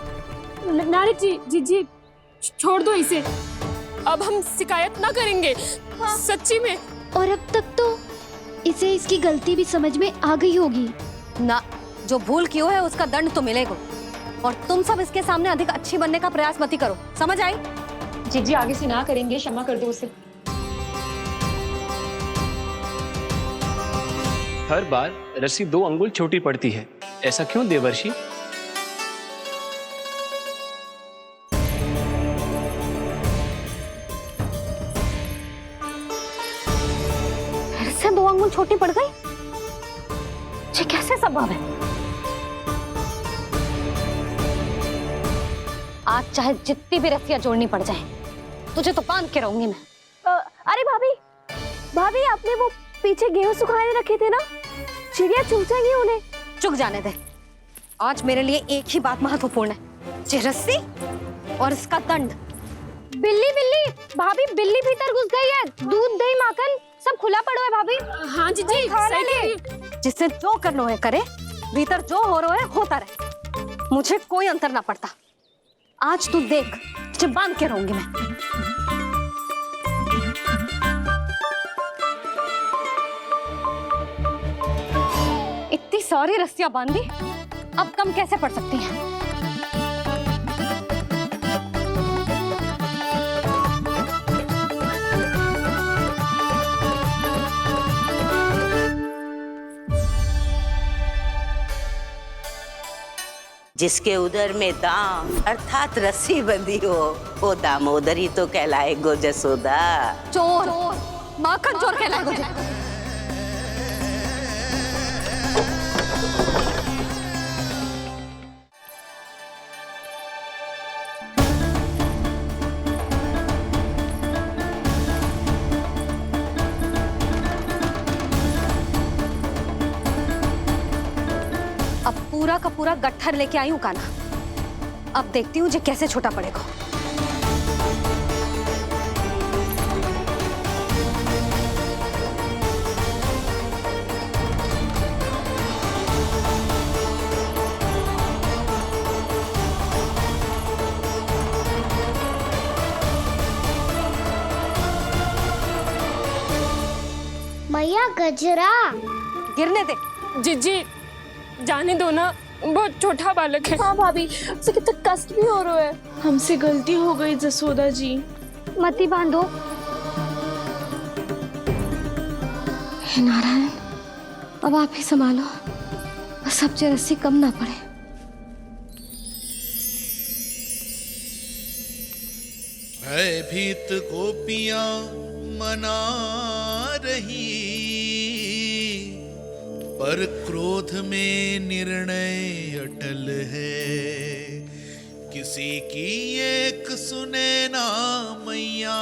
नारी जी छोड़ दो इसे। अब हम शिकायत ना करेंगे। सच्ची में। और अब तक तो इसे इसकी गलती भी समझ में आ गई होगी ना। जो भूल क्यों है उसका दंड तो मिलेगा। और तुम सब इसके सामने अधिक अच्छी बनने का प्रयास मत करो, समझ आई? जी आगे से ना करेंगे, क्षमा कर दो उसे। हर बार रस्सी 2 अंगुल छोटी पड़ती है, ऐसा क्यों देवर्षि? फिर से 2 अंगुल छोटी पड़ गई? ये कैसे संभव है? आज चाहे जितनी भी रस्सियां जोड़नी पड़ जाए, तुझे तो बांध के रहूंगी मैं। अरे भाभी आपने वो पीछे गेहूं सुखाने रखे थे ना, चिड़िया चुग जाएंगी उन्हें। चुग जाने दे। आज मेरे लिए एक ही बात महत्वपूर्ण है, ये रस्सी और इसका दंड। बिल्ली भाभी, बिल्ली भीतर घुस गई है। दूध दही माखन सब खुला पड़ा है भाभी। हाँ जी सही कह रही है। जिससे जो करना है करे, भीतर जो हो रहा है होता रहे, मुझे कोई अंतर ना पड़ता। आज तू देख, तुझे बांध के रहूंगी मैं। इतनी सारी रस्सियां बांधी, अब कम कैसे पड़ सकती हैं? जिसके उदर में दाम अर्थात रस्सी बंधी हो, वो दामोदरी तो कहलाए गो जसोदा। चोर, माखन चोर कहलाए गो। अब पूरा का पूरा गट्ठर लेके आई हूँ कान्हा। अब देखती हूँ जे कैसे छोटा पड़ेगा। मैया गजरा गिरने दे। जी जाने दो ना, बहुत छोटा बालक है। हाँ भाभी, उसे कितना कष्ट भी हो रहा है। हमसे गलती हो गई जसोदा जी। मती बांधो। हे नारायण, अब आप ही संभालो, बस अब जे रस्सी कम ना पड़े। भयभीत गोपियां मना रही, पर क्रोध में निर्णय अटल है। किसी की एक सुने ना मैया,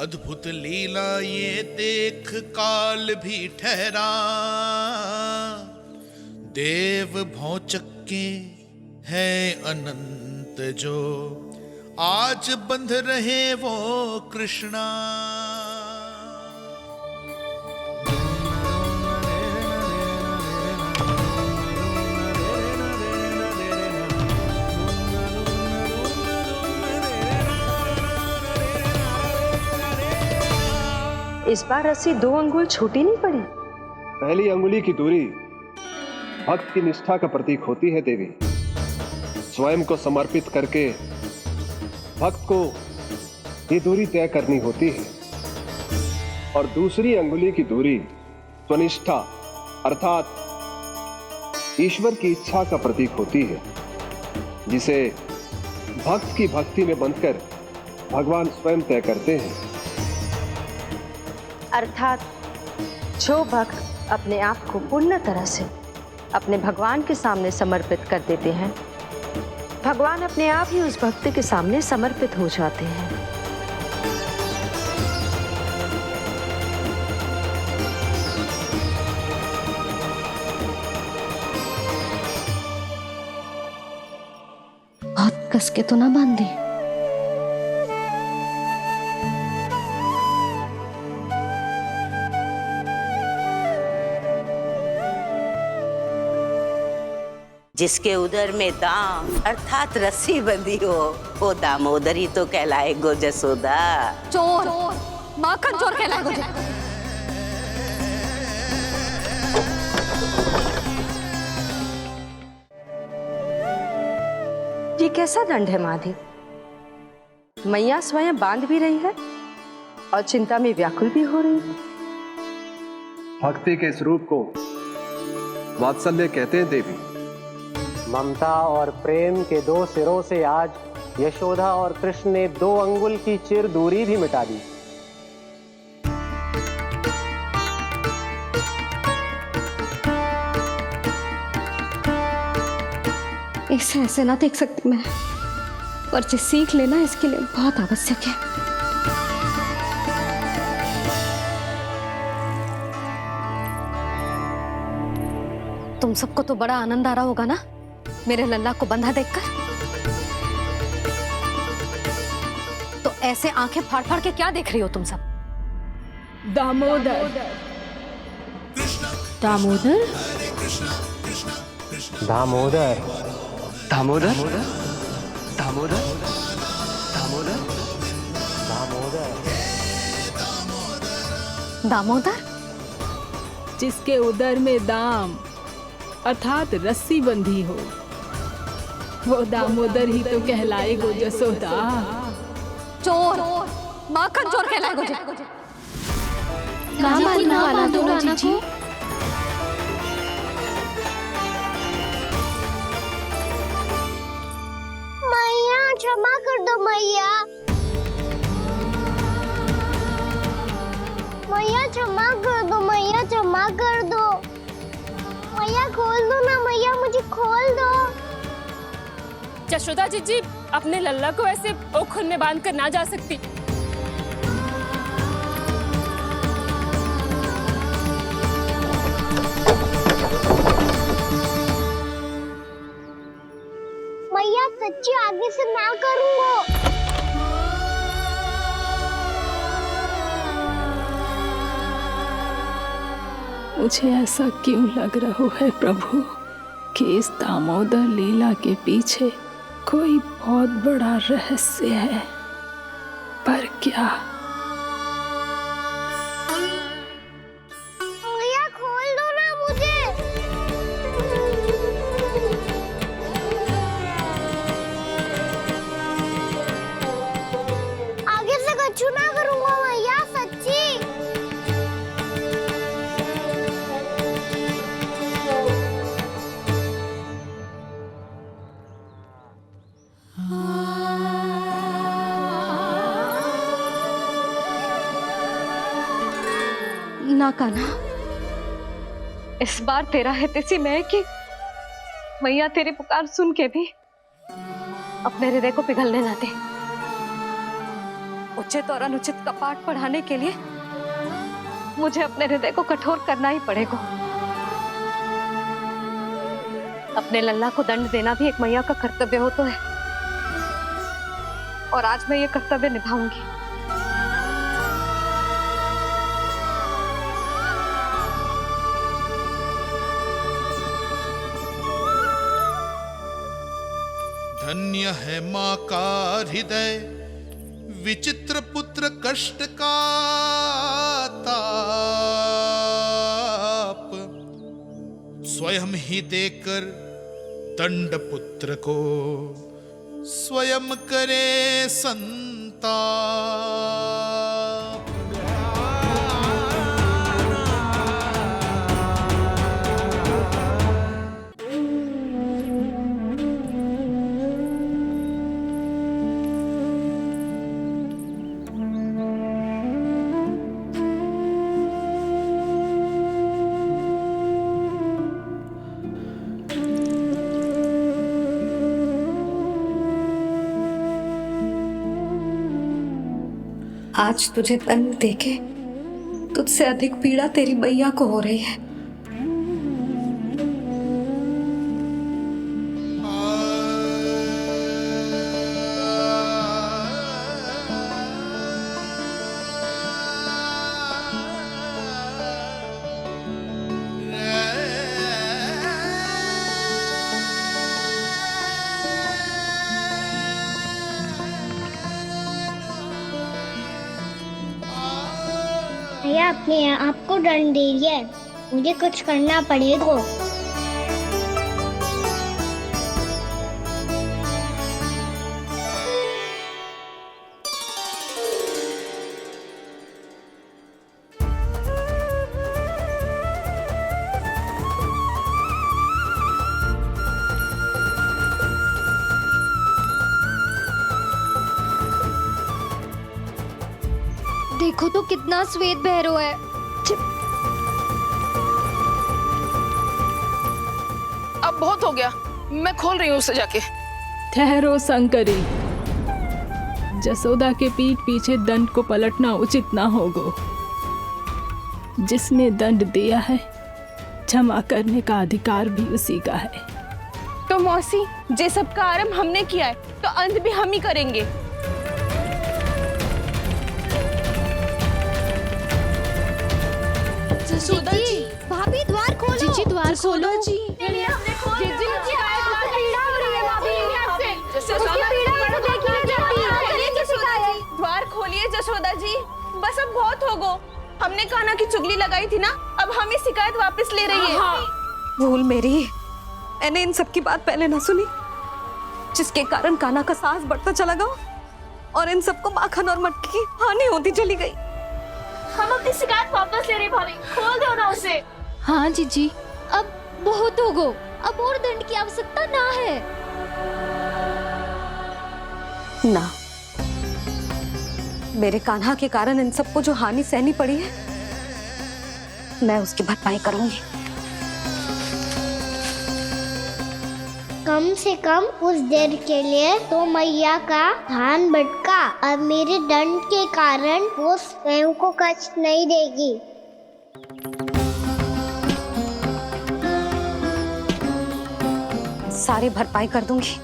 अद्भुत लीला ये देख काल भी ठहरा। देव भौचक्के हैं अनंत जो, आज बंध रहे वो कृष्णा। इस बार रस्सी 2 अंगुल छोटी नहीं पड़ी। पहली अंगुली की दूरी भक्त की निष्ठा का प्रतीक होती है देवी। स्वयं को समर्पित करके भक्त को ये दूरी तय करनी होती है। और दूसरी अंगुली की दूरी स्वनिष्ठा अर्थात ईश्वर की इच्छा का प्रतीक होती है, जिसे भक्त की भक्ति में बंधकर भगवान स्वयं तय करते हैं। अर्थात जो भक्त अपने आप को पूर्ण तरह से अपने भगवान के सामने समर्पित कर देते हैं, भगवान अपने आप ही उस भक्त के सामने समर्पित हो जाते हैं। बहुत कस के तो ना बांधी। जिसके उदर में दाम अर्थात रस्सी बंधी हो, वो दामोदरी तो कहलाए गो जसोदा। चोर, माखन चोर कहलाएगा मुझे। ये कैसा दंड है माधी? मैया स्वयं बांध भी रही है और चिंता में व्याकुल भी हो रही है। भक्ति के स्वरूप को वात्सल्य कहते हैं देवी। ममता और प्रेम के दो सिरों से आज यशोदा और कृष्ण ने 2 अंगुल की चिर दूरी भी मिटा दी। ऐसे ऐसे ना देख सकती मैं, पर जो सीख लेना इसके लिए बहुत आवश्यक है। तुम सबको तो बड़ा आनंद आ रहा होगा ना मेरे लल्ला को बंधा देखकर। तो ऐसे आंखें फाड़ फाड़ के क्या देख रही हो तुम सब? दामोदर। दामोदर? दामोदर। दामोदर? दामोदर? दामोदर? दामोदर? दामोदर? जिसके उदर में दाम अर्थात रस्सी बंधी हो, वो दामोदर ही तो कहलाए गो जसोदा। चोर, माखन चोर कहलाए मुझे। मैया क्षमा कर दो मैया। मैया क्षमा कर दो, मैया क्षमा कर दो। मैया खोल दो ना मैया, मुझे खोल दो। जशोदा जी अपने लल्ला को ऐसे ओखल में बांध कर ना जा सकती। मैया सच्ची आगे से ना करूंगा। मुझे ऐसा क्यों लग रहा है प्रभु कि इस दामोदर लीला के पीछे कोई बहुत बड़ा रहस्य है, पर क्या? मैया खोल दो ना मुझे। आगे से कछु ना करूंगा मैया, सच्ची। ना कान्हा, इस बार तेरा है तेसी मैं कि मैया तेरी पुकार सुन के भी अपने हृदय को पिघलने ना दे। उचित और अनुचित का पाठ पढ़ाने के लिए मुझे अपने हृदय को कठोर करना ही पड़ेगा। अपने लल्ला को दंड देना भी एक मैया का कर्तव्य हो तो है, और आज मैं ये कर्तव्य निभाऊंगी। धन्य है माँ का हृदय, विचित्र पुत्र कष्ट का ताप, स्वयं ही देकर दंड पुत्र को स्वयं करे संताप। आज तुझे दंड देके तुझसे अधिक पीड़ा तेरी मैया को हो रही है। भैया अपने आप को दंड दे रही है, मुझे कुछ करना पड़ेगा। देखो तो कितना श्वेत भैरव है। अब बहुत हो गया, मैं खोल रही हूँ उसे जाके। ठहरो शंकरी, जसोदा के पीठ पीछे दंड को पलटना उचित ना होगा। जिसने दंड दिया है क्षमा करने का अधिकार भी उसी का है। तो मौसी, जे सब का आरंभ हमने किया है तो अंत भी हम ही करेंगे। जसोदा जी, भाभी द्वार खोलो। जीजी द्वार खोलो। जी द्वार खोलिए जसोदा जी, बस अब बहुत हो गो। हमने कान्हा की चुगली लगाई थी ना, अब हम ये शिकायत वापस ले रही है। भूल मेरी, मैंने इन सब की बात पहले ना सुनी, जिसके कारण कान्हा का साहस बढ़ता चला गया और इन सबको माखन और मटकी की हानि होती चली गई। हम अपनी शिकायत वापस ले रहे भाभी, खोल दो ना उसे। हाँ जीजी, अब बहुत हो गो, अब और दंड की आवश्यकता ना है। ना, मेरे कान्हा के कारण इन सबको जो हानि सहनी पड़ी है, मैं उसकी भरपाई करूंगी। कम से कम उस देर के लिए तो मैया का ध्यान भटका, अब मेरे दंड के कारण वो स्वयं को कष्ट नहीं देगी। सारी भरपाई कर दूंगी,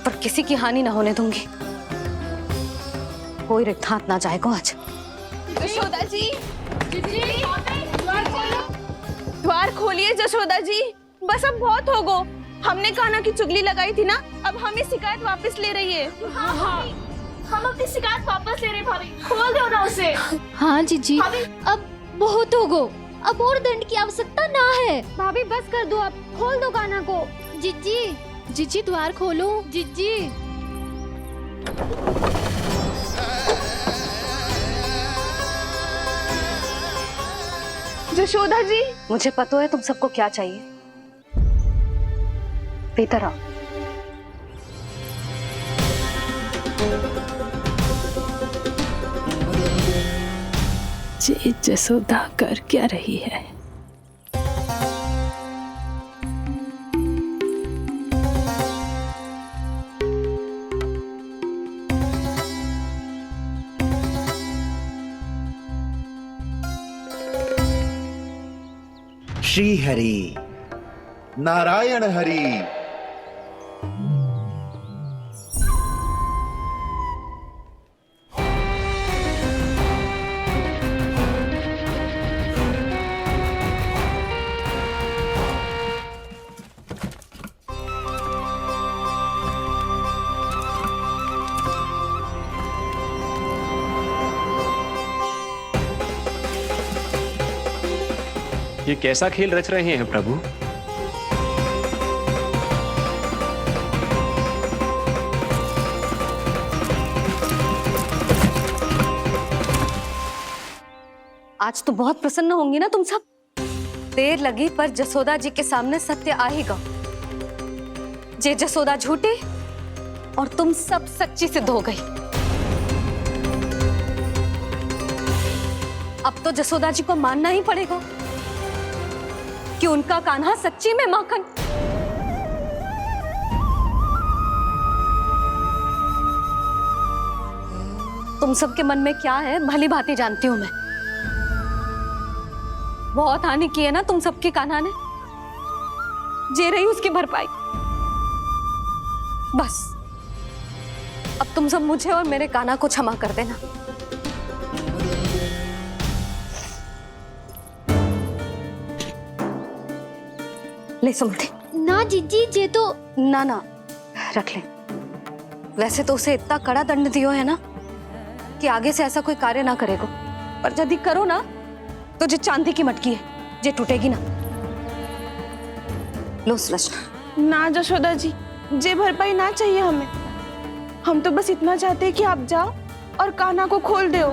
पर किसी की हानि ना होने दूंगी। कोई रिक्त हाथ ना जाएगा आज। जसोदा जी, द्वार खोलिए जसोदा जी, बस अब बहुत हो गो। हमने कान्हा की चुगली लगाई थी ना, अब हम ये शिकायत वापस ले रही है। हम अपनी शिकायत वापस ले रहे भाभी, खोल दो ना उसे। हाँ जीजी, अब बहुत हो गो, अब और दंड की आवश्यकता ना है। भाभी बस कर दो, आप खोल दो कान्हा को। जीजी, जीजी द्वार खोलो। जीजी। जशोदा जी, मुझे पता है तुम सबको क्या चाहिए। भीतर आओ। ये जसोदा कर क्या रही है? श्री हरि, नारायण हरि। ये कैसा खेल रच रहे हैं प्रभु? आज तो बहुत प्रसन्न होंगी ना तुम सब। देर लगी पर जसोदा जी के सामने सत्य आएगा। जे जसोदा झूठी और तुम सब सच्ची सिद्ध हो गई। अब तो जसोदा जी को मानना ही पड़ेगा कि उनका कान्हा सच्ची में माखन। तुम सबके मन में क्या है भली भांति जानती हूं मैं। बहुत हानि की है ना तुम सबकी कान्हा ने, जे रही उसकी भरपाई। बस अब तुम सब मुझे और मेरे कान्हा को क्षमा कर देना। ले सुमति। ना जीजी, जे तो ना रख ले। वैसे तो उसे इतना कड़ा दंड दियो है ना कि आगे से ऐसा कोई कार्य ना करेगा, पर यदि करो ना तो जो चांदी की मटकी है जे टूटेगी ना। लो सुलक्षणा। ना जशोदा जी, जे भरपाई ना चाहिए हमें। हम तो बस इतना चाहते हैं कि आप जाओ और कान्हा को खोल दो।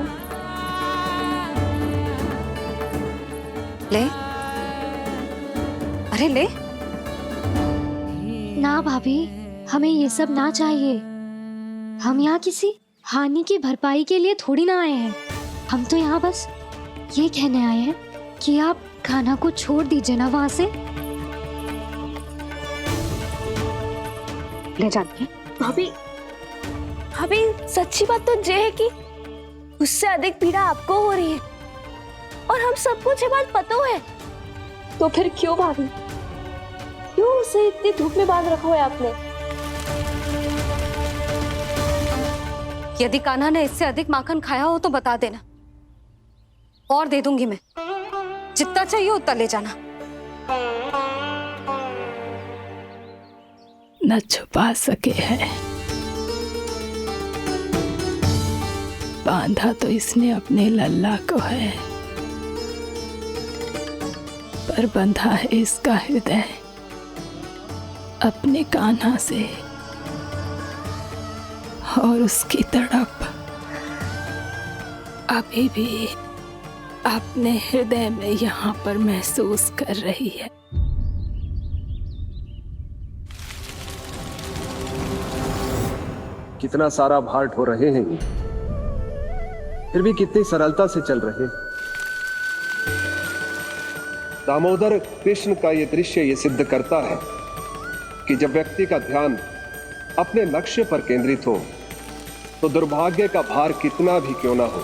ले, अरे ले। ना भाभी, हमें ये सब ना चाहिए। हम यहाँ किसी हानि की भरपाई के लिए थोड़ी ना आए हैं। हम तो यहाँ बस ये कहने आए हैं कि आप कान्हा को छोड़ दीजिए ना वहां से। ले जानिए। भाभी, भाभी सच्ची बात तो ये है कि उससे अधिक पीड़ा आपको हो रही है और हम सबको ये बात पता है। तो फिर क्यों भाभी, क्यों उसे इतनी धूप में बांध रखा है आपने? यदि कान्हा ने इससे अधिक माखन खाया हो तो बता देना, और दे दूंगी मैं। जितना चाहिए उतना ले जाना। न छुपा सके है, बांधा तो इसने अपने लल्ला को है, पर बंधा है इसका हृदय अपने कान्हा से, और उसकी तड़प अभी भी अपने हृदय में यहाँ पर महसूस कर रही है। कितना सारा भार ढो रहे हैं ये, फिर भी कितनी सरलता से चल रहे। दामोदर कृष्ण का ये दृश्य ये सिद्ध करता है कि जब व्यक्ति का ध्यान अपने लक्ष्य पर केंद्रित हो तो दुर्भाग्य का भार कितना भी क्यों ना हो,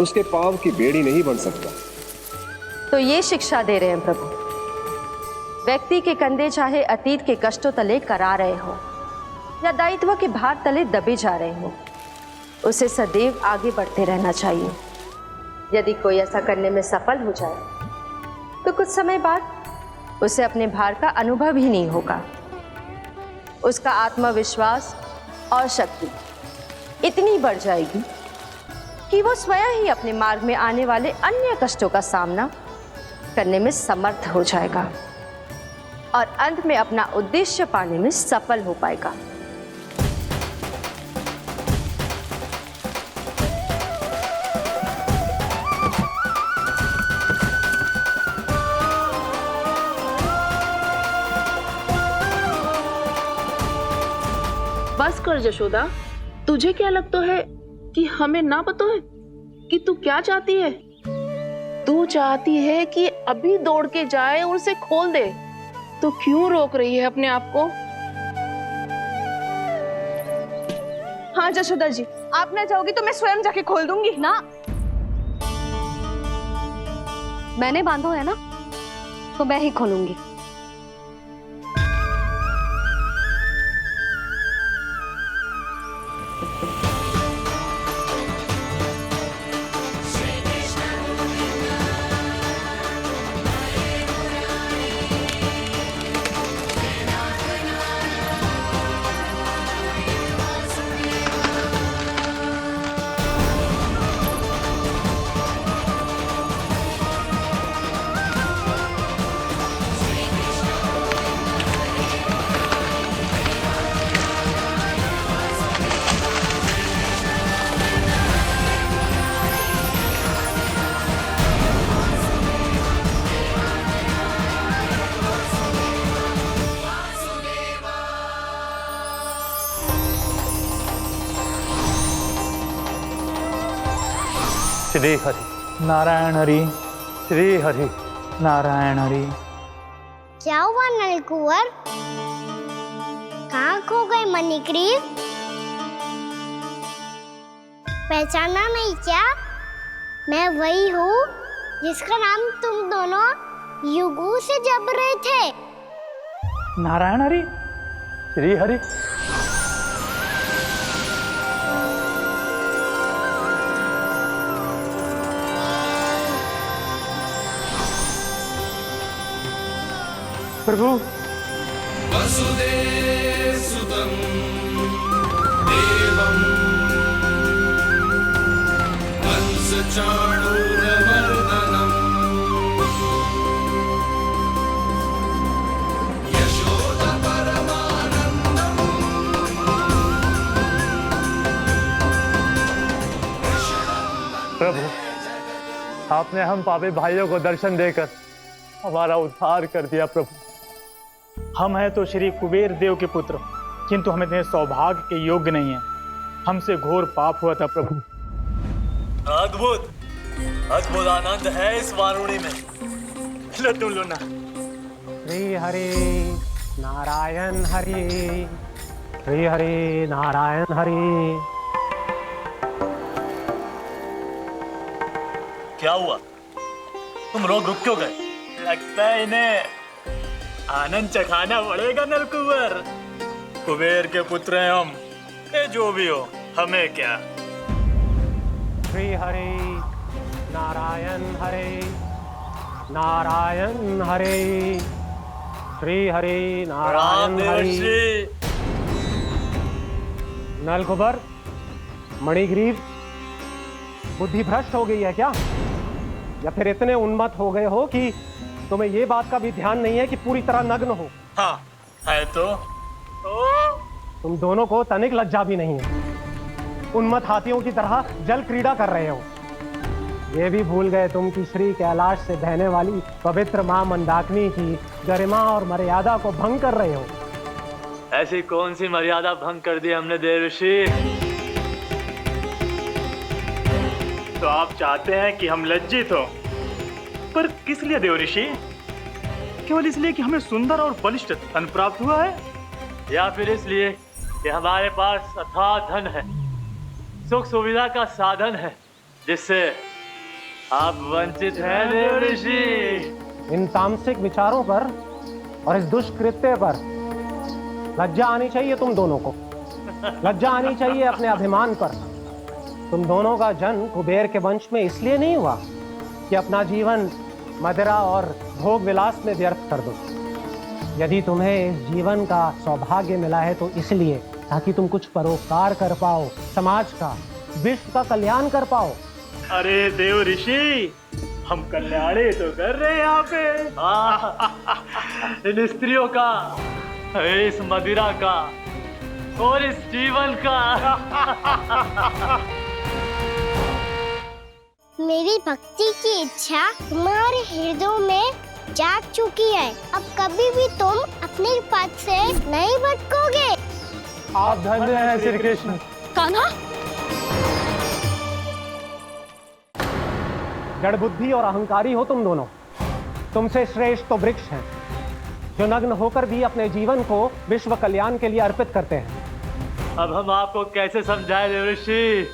उसके पांव की बेड़ी नहीं बन सकता। तो ये शिक्षा दे रहे हैं प्रभु, व्यक्ति के कंधे चाहे अतीत के कष्टों तले करा रहे हो या दायित्व के भार तले दबे जा रहे हो, उसे सदैव आगे बढ़ते रहना चाहिए। यदि कोई ऐसा करने में सफल हो जाए तो कुछ समय बाद उसे अपने भार का अनुभव ही नहीं होगा। उसका आत्मविश्वास और शक्ति इतनी बढ़ जाएगी कि वो स्वयं ही अपने मार्ग में आने वाले अन्य कष्टों का सामना करने में समर्थ हो जाएगा और अंत में अपना उद्देश्य पाने में सफल हो पाएगा। बस कर जशोदा, तुझे क्या लगता है कि हमें ना पता है कि तू क्या चाहती है? तू चाहती है कि अभी दौड़ के जाए और उसे खोल दे, तो क्यों रोक रही है अपने आप को? हाँ जशोदा जी, आप ना जाओगी तो मैं स्वयं जाके खोल दूंगी। ना, मैंने बांधो है ना, तो मैं ही खोलूंगी। श्री हरि नारायण हरि, श्री हरि नारायण हरि। क्या हुआ नलकुंवर? कहाँ खो गए मणिग्रीव? पहचाना नहीं क्या? मैं वही हूँ जिसका नाम तुम दोनों युगों से जप रहे थे। नारायण हरि, श्री हरि। प्रभु, वसुदेव सुतं देवं कंसचाणूरमर्दनम् यशोदा परमानंदम्। प्रभु, आपने हम पापी भाइयों को दर्शन देकर हमारा उद्धार कर दिया। प्रभु, हम हैं तो श्री कुबेर देव के पुत्र, किंतु हम इतने सौभाग्य के योग्य नहीं हैं। हमसे घोर पाप हुआ था प्रभु। अद्भुत अद्भुत आनंद है इस वारुणी में। लो तुम लो ना। श्री हरि नारायण हरि, श्री हरि नारायण हरि। क्या हुआ? तुम लोग रुक क्यों गए? लगता है इन्हें आनंद चखाना पड़ेगा नलकुबर। कुबेर के पुत्र हैं हम, ये जो भी हो हमें क्या। श्री हरि नारायण हरि, नारायण हरि, श्री हरि नारायण हरि। नलकुबर, मणिग्रीव, बुद्धि भ्रष्ट हो गई है क्या? या फिर इतने उन्मत्त हो गए हो कि तुम्हें ये बात का भी ध्यान नहीं है कि पूरी तरह नग्न हो? हाँ है तो तुम दोनों को तनिक लज्जा भी नहीं है। उन्मत्त हाथियों की तरह जल क्रीड़ा कर रहे हो। ये भी भूल गए तुम कि श्री कैलाश से बहने वाली पवित्र मां मंदाकिनी की गरिमा और मर्यादा को भंग कर रहे हो। ऐसी कौन सी मर्यादा भंग कर दी हमने देव ऋषि? तो आप चाहते हैं कि हम लज्जित हो, पर किस लिए देव ऋषि? केवल इसलिए कि हमें सुंदर और बलिष्ठ धन प्राप्त हुआ है, या फिर इसलिए कि हमारे पास अथाह धन है, सुख सुविधा का साधन है, जिससे आप वंचित हैं देव ऋषि? इन तामसिक विचारों पर और इस दुष्कृत्य पर लज्जा आनी चाहिए तुम दोनों को। लज्जा आनी चाहिए अपने अभिमान पर। तुम दोनों का जन्म कुबेर के वंश में इसलिए नहीं हुआ कि अपना जीवन मदिरा और भोग विलास में व्यर्थ कर दो। यदि तुम्हें इस जीवन का सौभाग्य मिला है तो इसलिए ताकि तुम कुछ परोपकार कर पाओ, समाज का, विश्व का कल्याण कर पाओ। अरे देव ऋषि, हम कल्याणी तो कर रहे हैं यहाँ पे। इन स्त्रियों का, इस मदिरा का और इस जीवन का। मेरी भक्ति की इच्छा तुम्हारे हृदयों में जाग चुकी है। अब कभी भी तुम अपने पद से नहीं भटकोगे। आप धन्य हैं श्री कृष्ण। कान्हा, जड़ बुद्धि और अहंकारी हो तुम दोनों। तुमसे श्रेष्ठ तो वृक्ष हैं, जो नग्न होकर भी अपने जीवन को विश्व कल्याण के लिए अर्पित करते हैं। अब हम आपको कैसे समझाएं देव ऋषि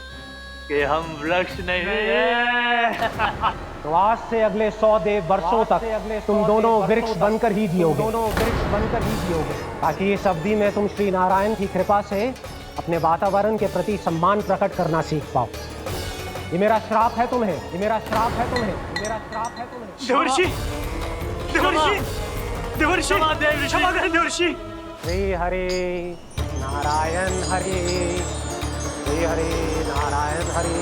कि हम वृक्ष नहीं हैं? तो आज से अगले 100 वर्षों तक तुम दोनों वृक्ष बनकर ही जियोगे। ताकि इस अवधि में तुम श्री नारायण की कृपा से अपने वातावरण के प्रति सम्मान प्रकट करना सीख पाओ। ये मेरा श्राप है तुम्हें, ये मेरा श्राप है तुम्हें, ये मेरा श्राप है तुम्हें। देवर्षि, देवर्षि, देवर्षि, क्षमा करें देवर्षि। श्री हरि नारायण हरि, श्री हरि नारायण हरि।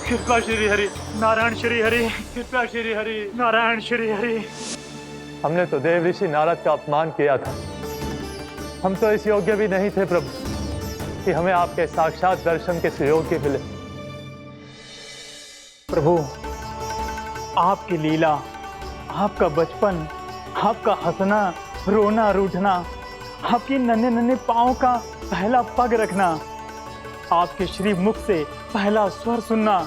कृपा श्री हरि नारायण श्री हरि, कृपा श्री हरि नारायण श्री हरि। हमने तो देव ऋषि नारद का अपमान किया था। हम तो इस योग्य भी नहीं थे प्रभु कि हमें आपके साक्षात दर्शन के सुयोग्य मिले। प्रभु, आपकी लीला, आपका बचपन, आपका हंसना, रोना, रूठना, आपकी नन्हे नन्हे पाँव का पहला पग रखना, आपके श्री मुख से पहला स्वर सुनना,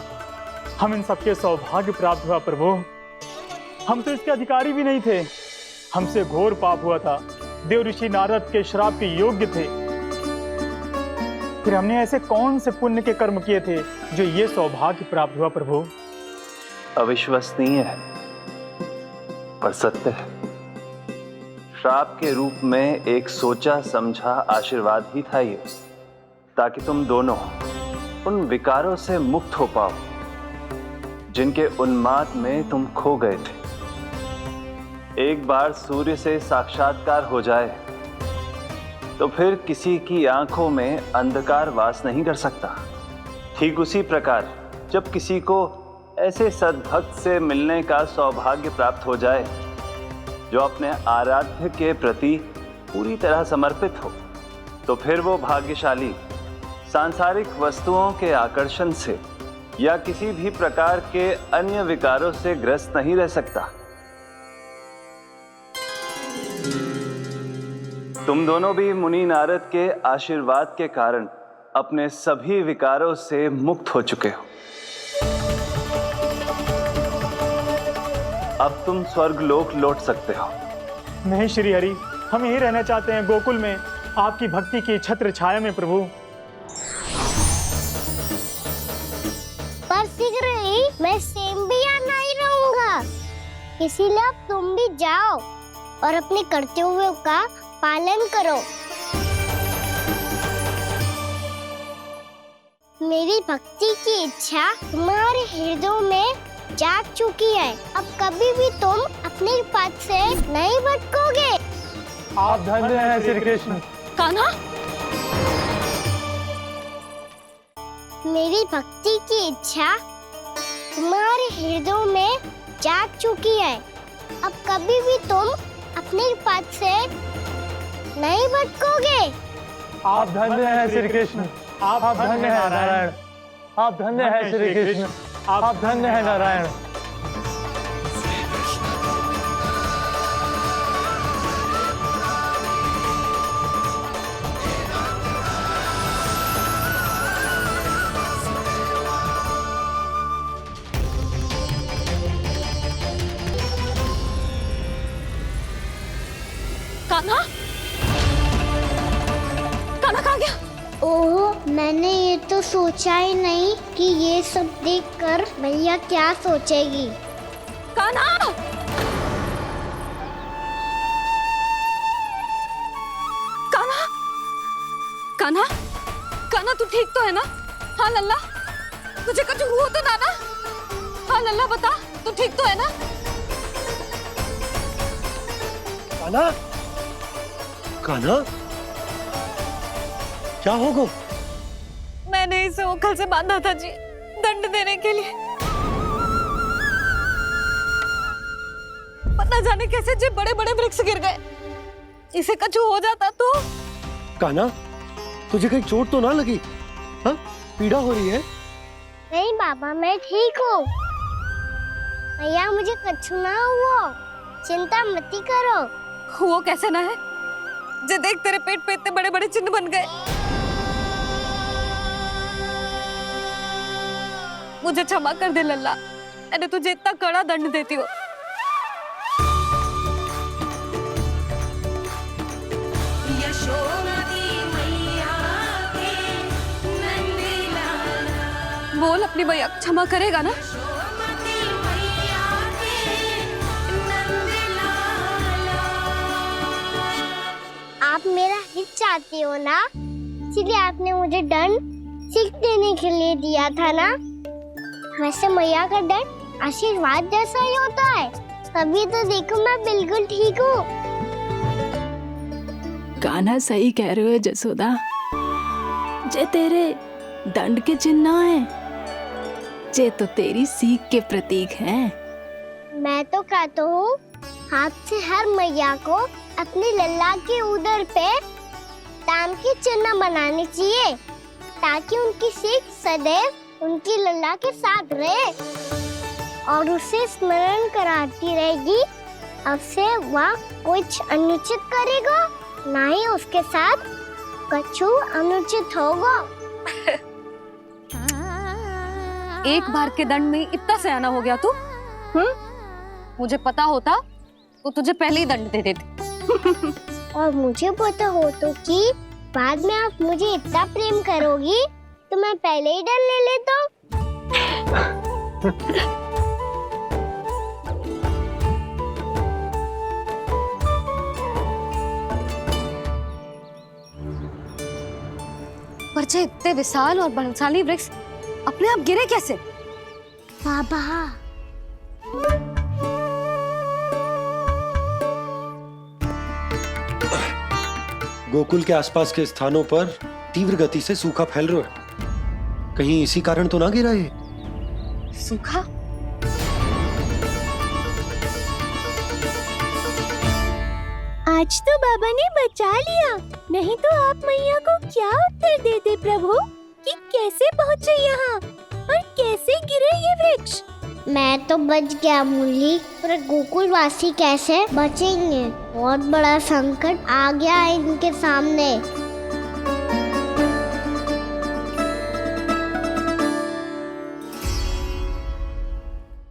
हम इन सबके सौभाग्य प्राप्त हुआ प्रभु। हम तो इसके अधिकारी भी नहीं थे। हमसे घोर पाप हुआ था। देव ऋषि नारद के श्राप के योग्य थे। फिर हमने ऐसे कौन से पुण्य के कर्म किए थे जो ये सौभाग्य प्राप्त हुआ प्रभु? अविश्वसनीय है पर सत्य है। श्राप के रूप में एक सोचा समझा आशीर्वाद ही था ये, ताकि तुम दोनों उन विकारों से मुक्त हो पाओ जिनके उन्माद में तुम खो गए थे। एक बार सूर्य से साक्षात्कार हो जाए तो फिर किसी की आंखों में अंधकार वास नहीं कर सकता। ठीक उसी प्रकार जब किसी को ऐसे सद्भक्त से मिलने का सौभाग्य प्राप्त हो जाए जो अपने आराध्य के प्रति पूरी तरह समर्पित हो, तो फिर वो भाग्यशाली सांसारिक वस्तुओं के आकर्षण से या किसी भी प्रकार के अन्य विकारों से ग्रस्त नहीं रह सकता। तुम दोनों भी मुनि नारद के आशीर्वाद के कारण अपने सभी विकारों से मुक्त हो चुके हो। अब तुम स्वर्गलोक लौट सकते हो। नहीं श्री हरि, हम यही रहना चाहते हैं गोकुल में, आपकी भक्ति की छत्र छाया में प्रभु। पर शीघ्र ही मैं सेम्बिया नहीं रहूंगा, इसीलिए अब तुम भी जाओ और अपने कर्तव्यों का पालन करो। मेरी भक्ति की इच्छा तुम्हारे हृदय में जाग चुकी है। अब कभी भी तुम अपने पथ से नहीं भटकोगे। आप धन्य हैं श्री कृष्ण। कान्हा, मेरी भक्ति की इच्छा तुम्हारे हृदय में जाग चुकी है। अब कभी भी तुम अपने पथ से नहीं भटकोगे। आप धन्य हैं श्री कृष्ण। आप धन्य हैं नारायण। आप धन्य हैं श्री कृष्ण। आप धन्य हैं नारायण। कान्हा, कान्हा कहाँ गया? ओह, मैंने ये तो सोचा ही नहीं कि ये सब देखकर भैया क्या सोचेगी। कान्हा! कान्हा! कान्हा! कान्हा, तू ठीक तो है ना? हाँ लल्ला, तुझे कुछ हुआ तो ना? हाँ लल्ला, बता, तू ठीक तो है ना? कान्हा, कान्हा, क्या होगा? मैंने इसे ओखल से बांधा था जी, दंड देने के लिए। पता जाने कैसे जे बड़े बड़े वृक्ष गिर गए। इसे कुछ हो जाता तो? कान्हा, तुझे कहीं चोट तो ना लगी? हाँ, पीड़ा हो रही है? नहीं बाबा, मैं ठीक हूँ। भैया, मुझे कुछ ना हुआ, चिंता मत करो। वो कैसे ना है? जे देख, तेरे पेट पे इतने बड़े बड़े चिन्ह बन गए। मुझे क्षमा कर दे लल्ला, मैंने तुझे इतना कड़ा दंड देती हो। बोल अपनी मैया, क्षमा करेगा ना? आप मेरा हित चाहते हो ना, इसलिए आपने मुझे दंड सीख देने के लिए दिया था ना। वैसे मैया का दंड आशीर्वाद जैसा ही होता है, तभी तो देखो मैं बिल्कुल ठीक हूँ। कान्हा, सही कह रहे हो जसोदा। जे तेरे दंड के चिन्ह है, जे तो तेरी सीख के प्रतीक हैं। मैं तो कहता हूँ, हाथ से हर मैया को अपनी लल्ला के उदर पे ताम के चिन्ह बनाने चाहिए, ताकि उनकी सीख सदैव उनकी लल्ला के साथ रहे और उसे स्मरण कराती रहेगी। अब से वह कुछ अनुचित करेगा, ना ही उसके साथ कुछ अनुचित होगा। एक बार के दंड में इतना सयाना हो गया तू? मुझे पता होता तो तुझे पहले ही दंड दे देती। और मुझे पता हो तो कि बाद में आप मुझे इतना प्रेम करोगी तो मैं पहले ही डर ले लेता हूँ। पर जे इतने विशाल और बलशाली वृक्ष अपने आप गिरे कैसे? बाबा, गोकुल के आसपास के स्थानों पर तीव्र गति से सूखा फैल रहा है। कहीं इसी कारण तो ना गिरा ये? सूखा? आज तो बाबा ने बचा लिया, नहीं तो आप मैया को क्या उत्तर देते प्रभु कि कैसे पहुँचे यहाँ और कैसे गिरे ये वृक्ष? मैं तो बच गया मुरली, पर गोकुल वासी कैसे बचेंगे? बहुत बड़ा संकट आ गया है इनके सामने।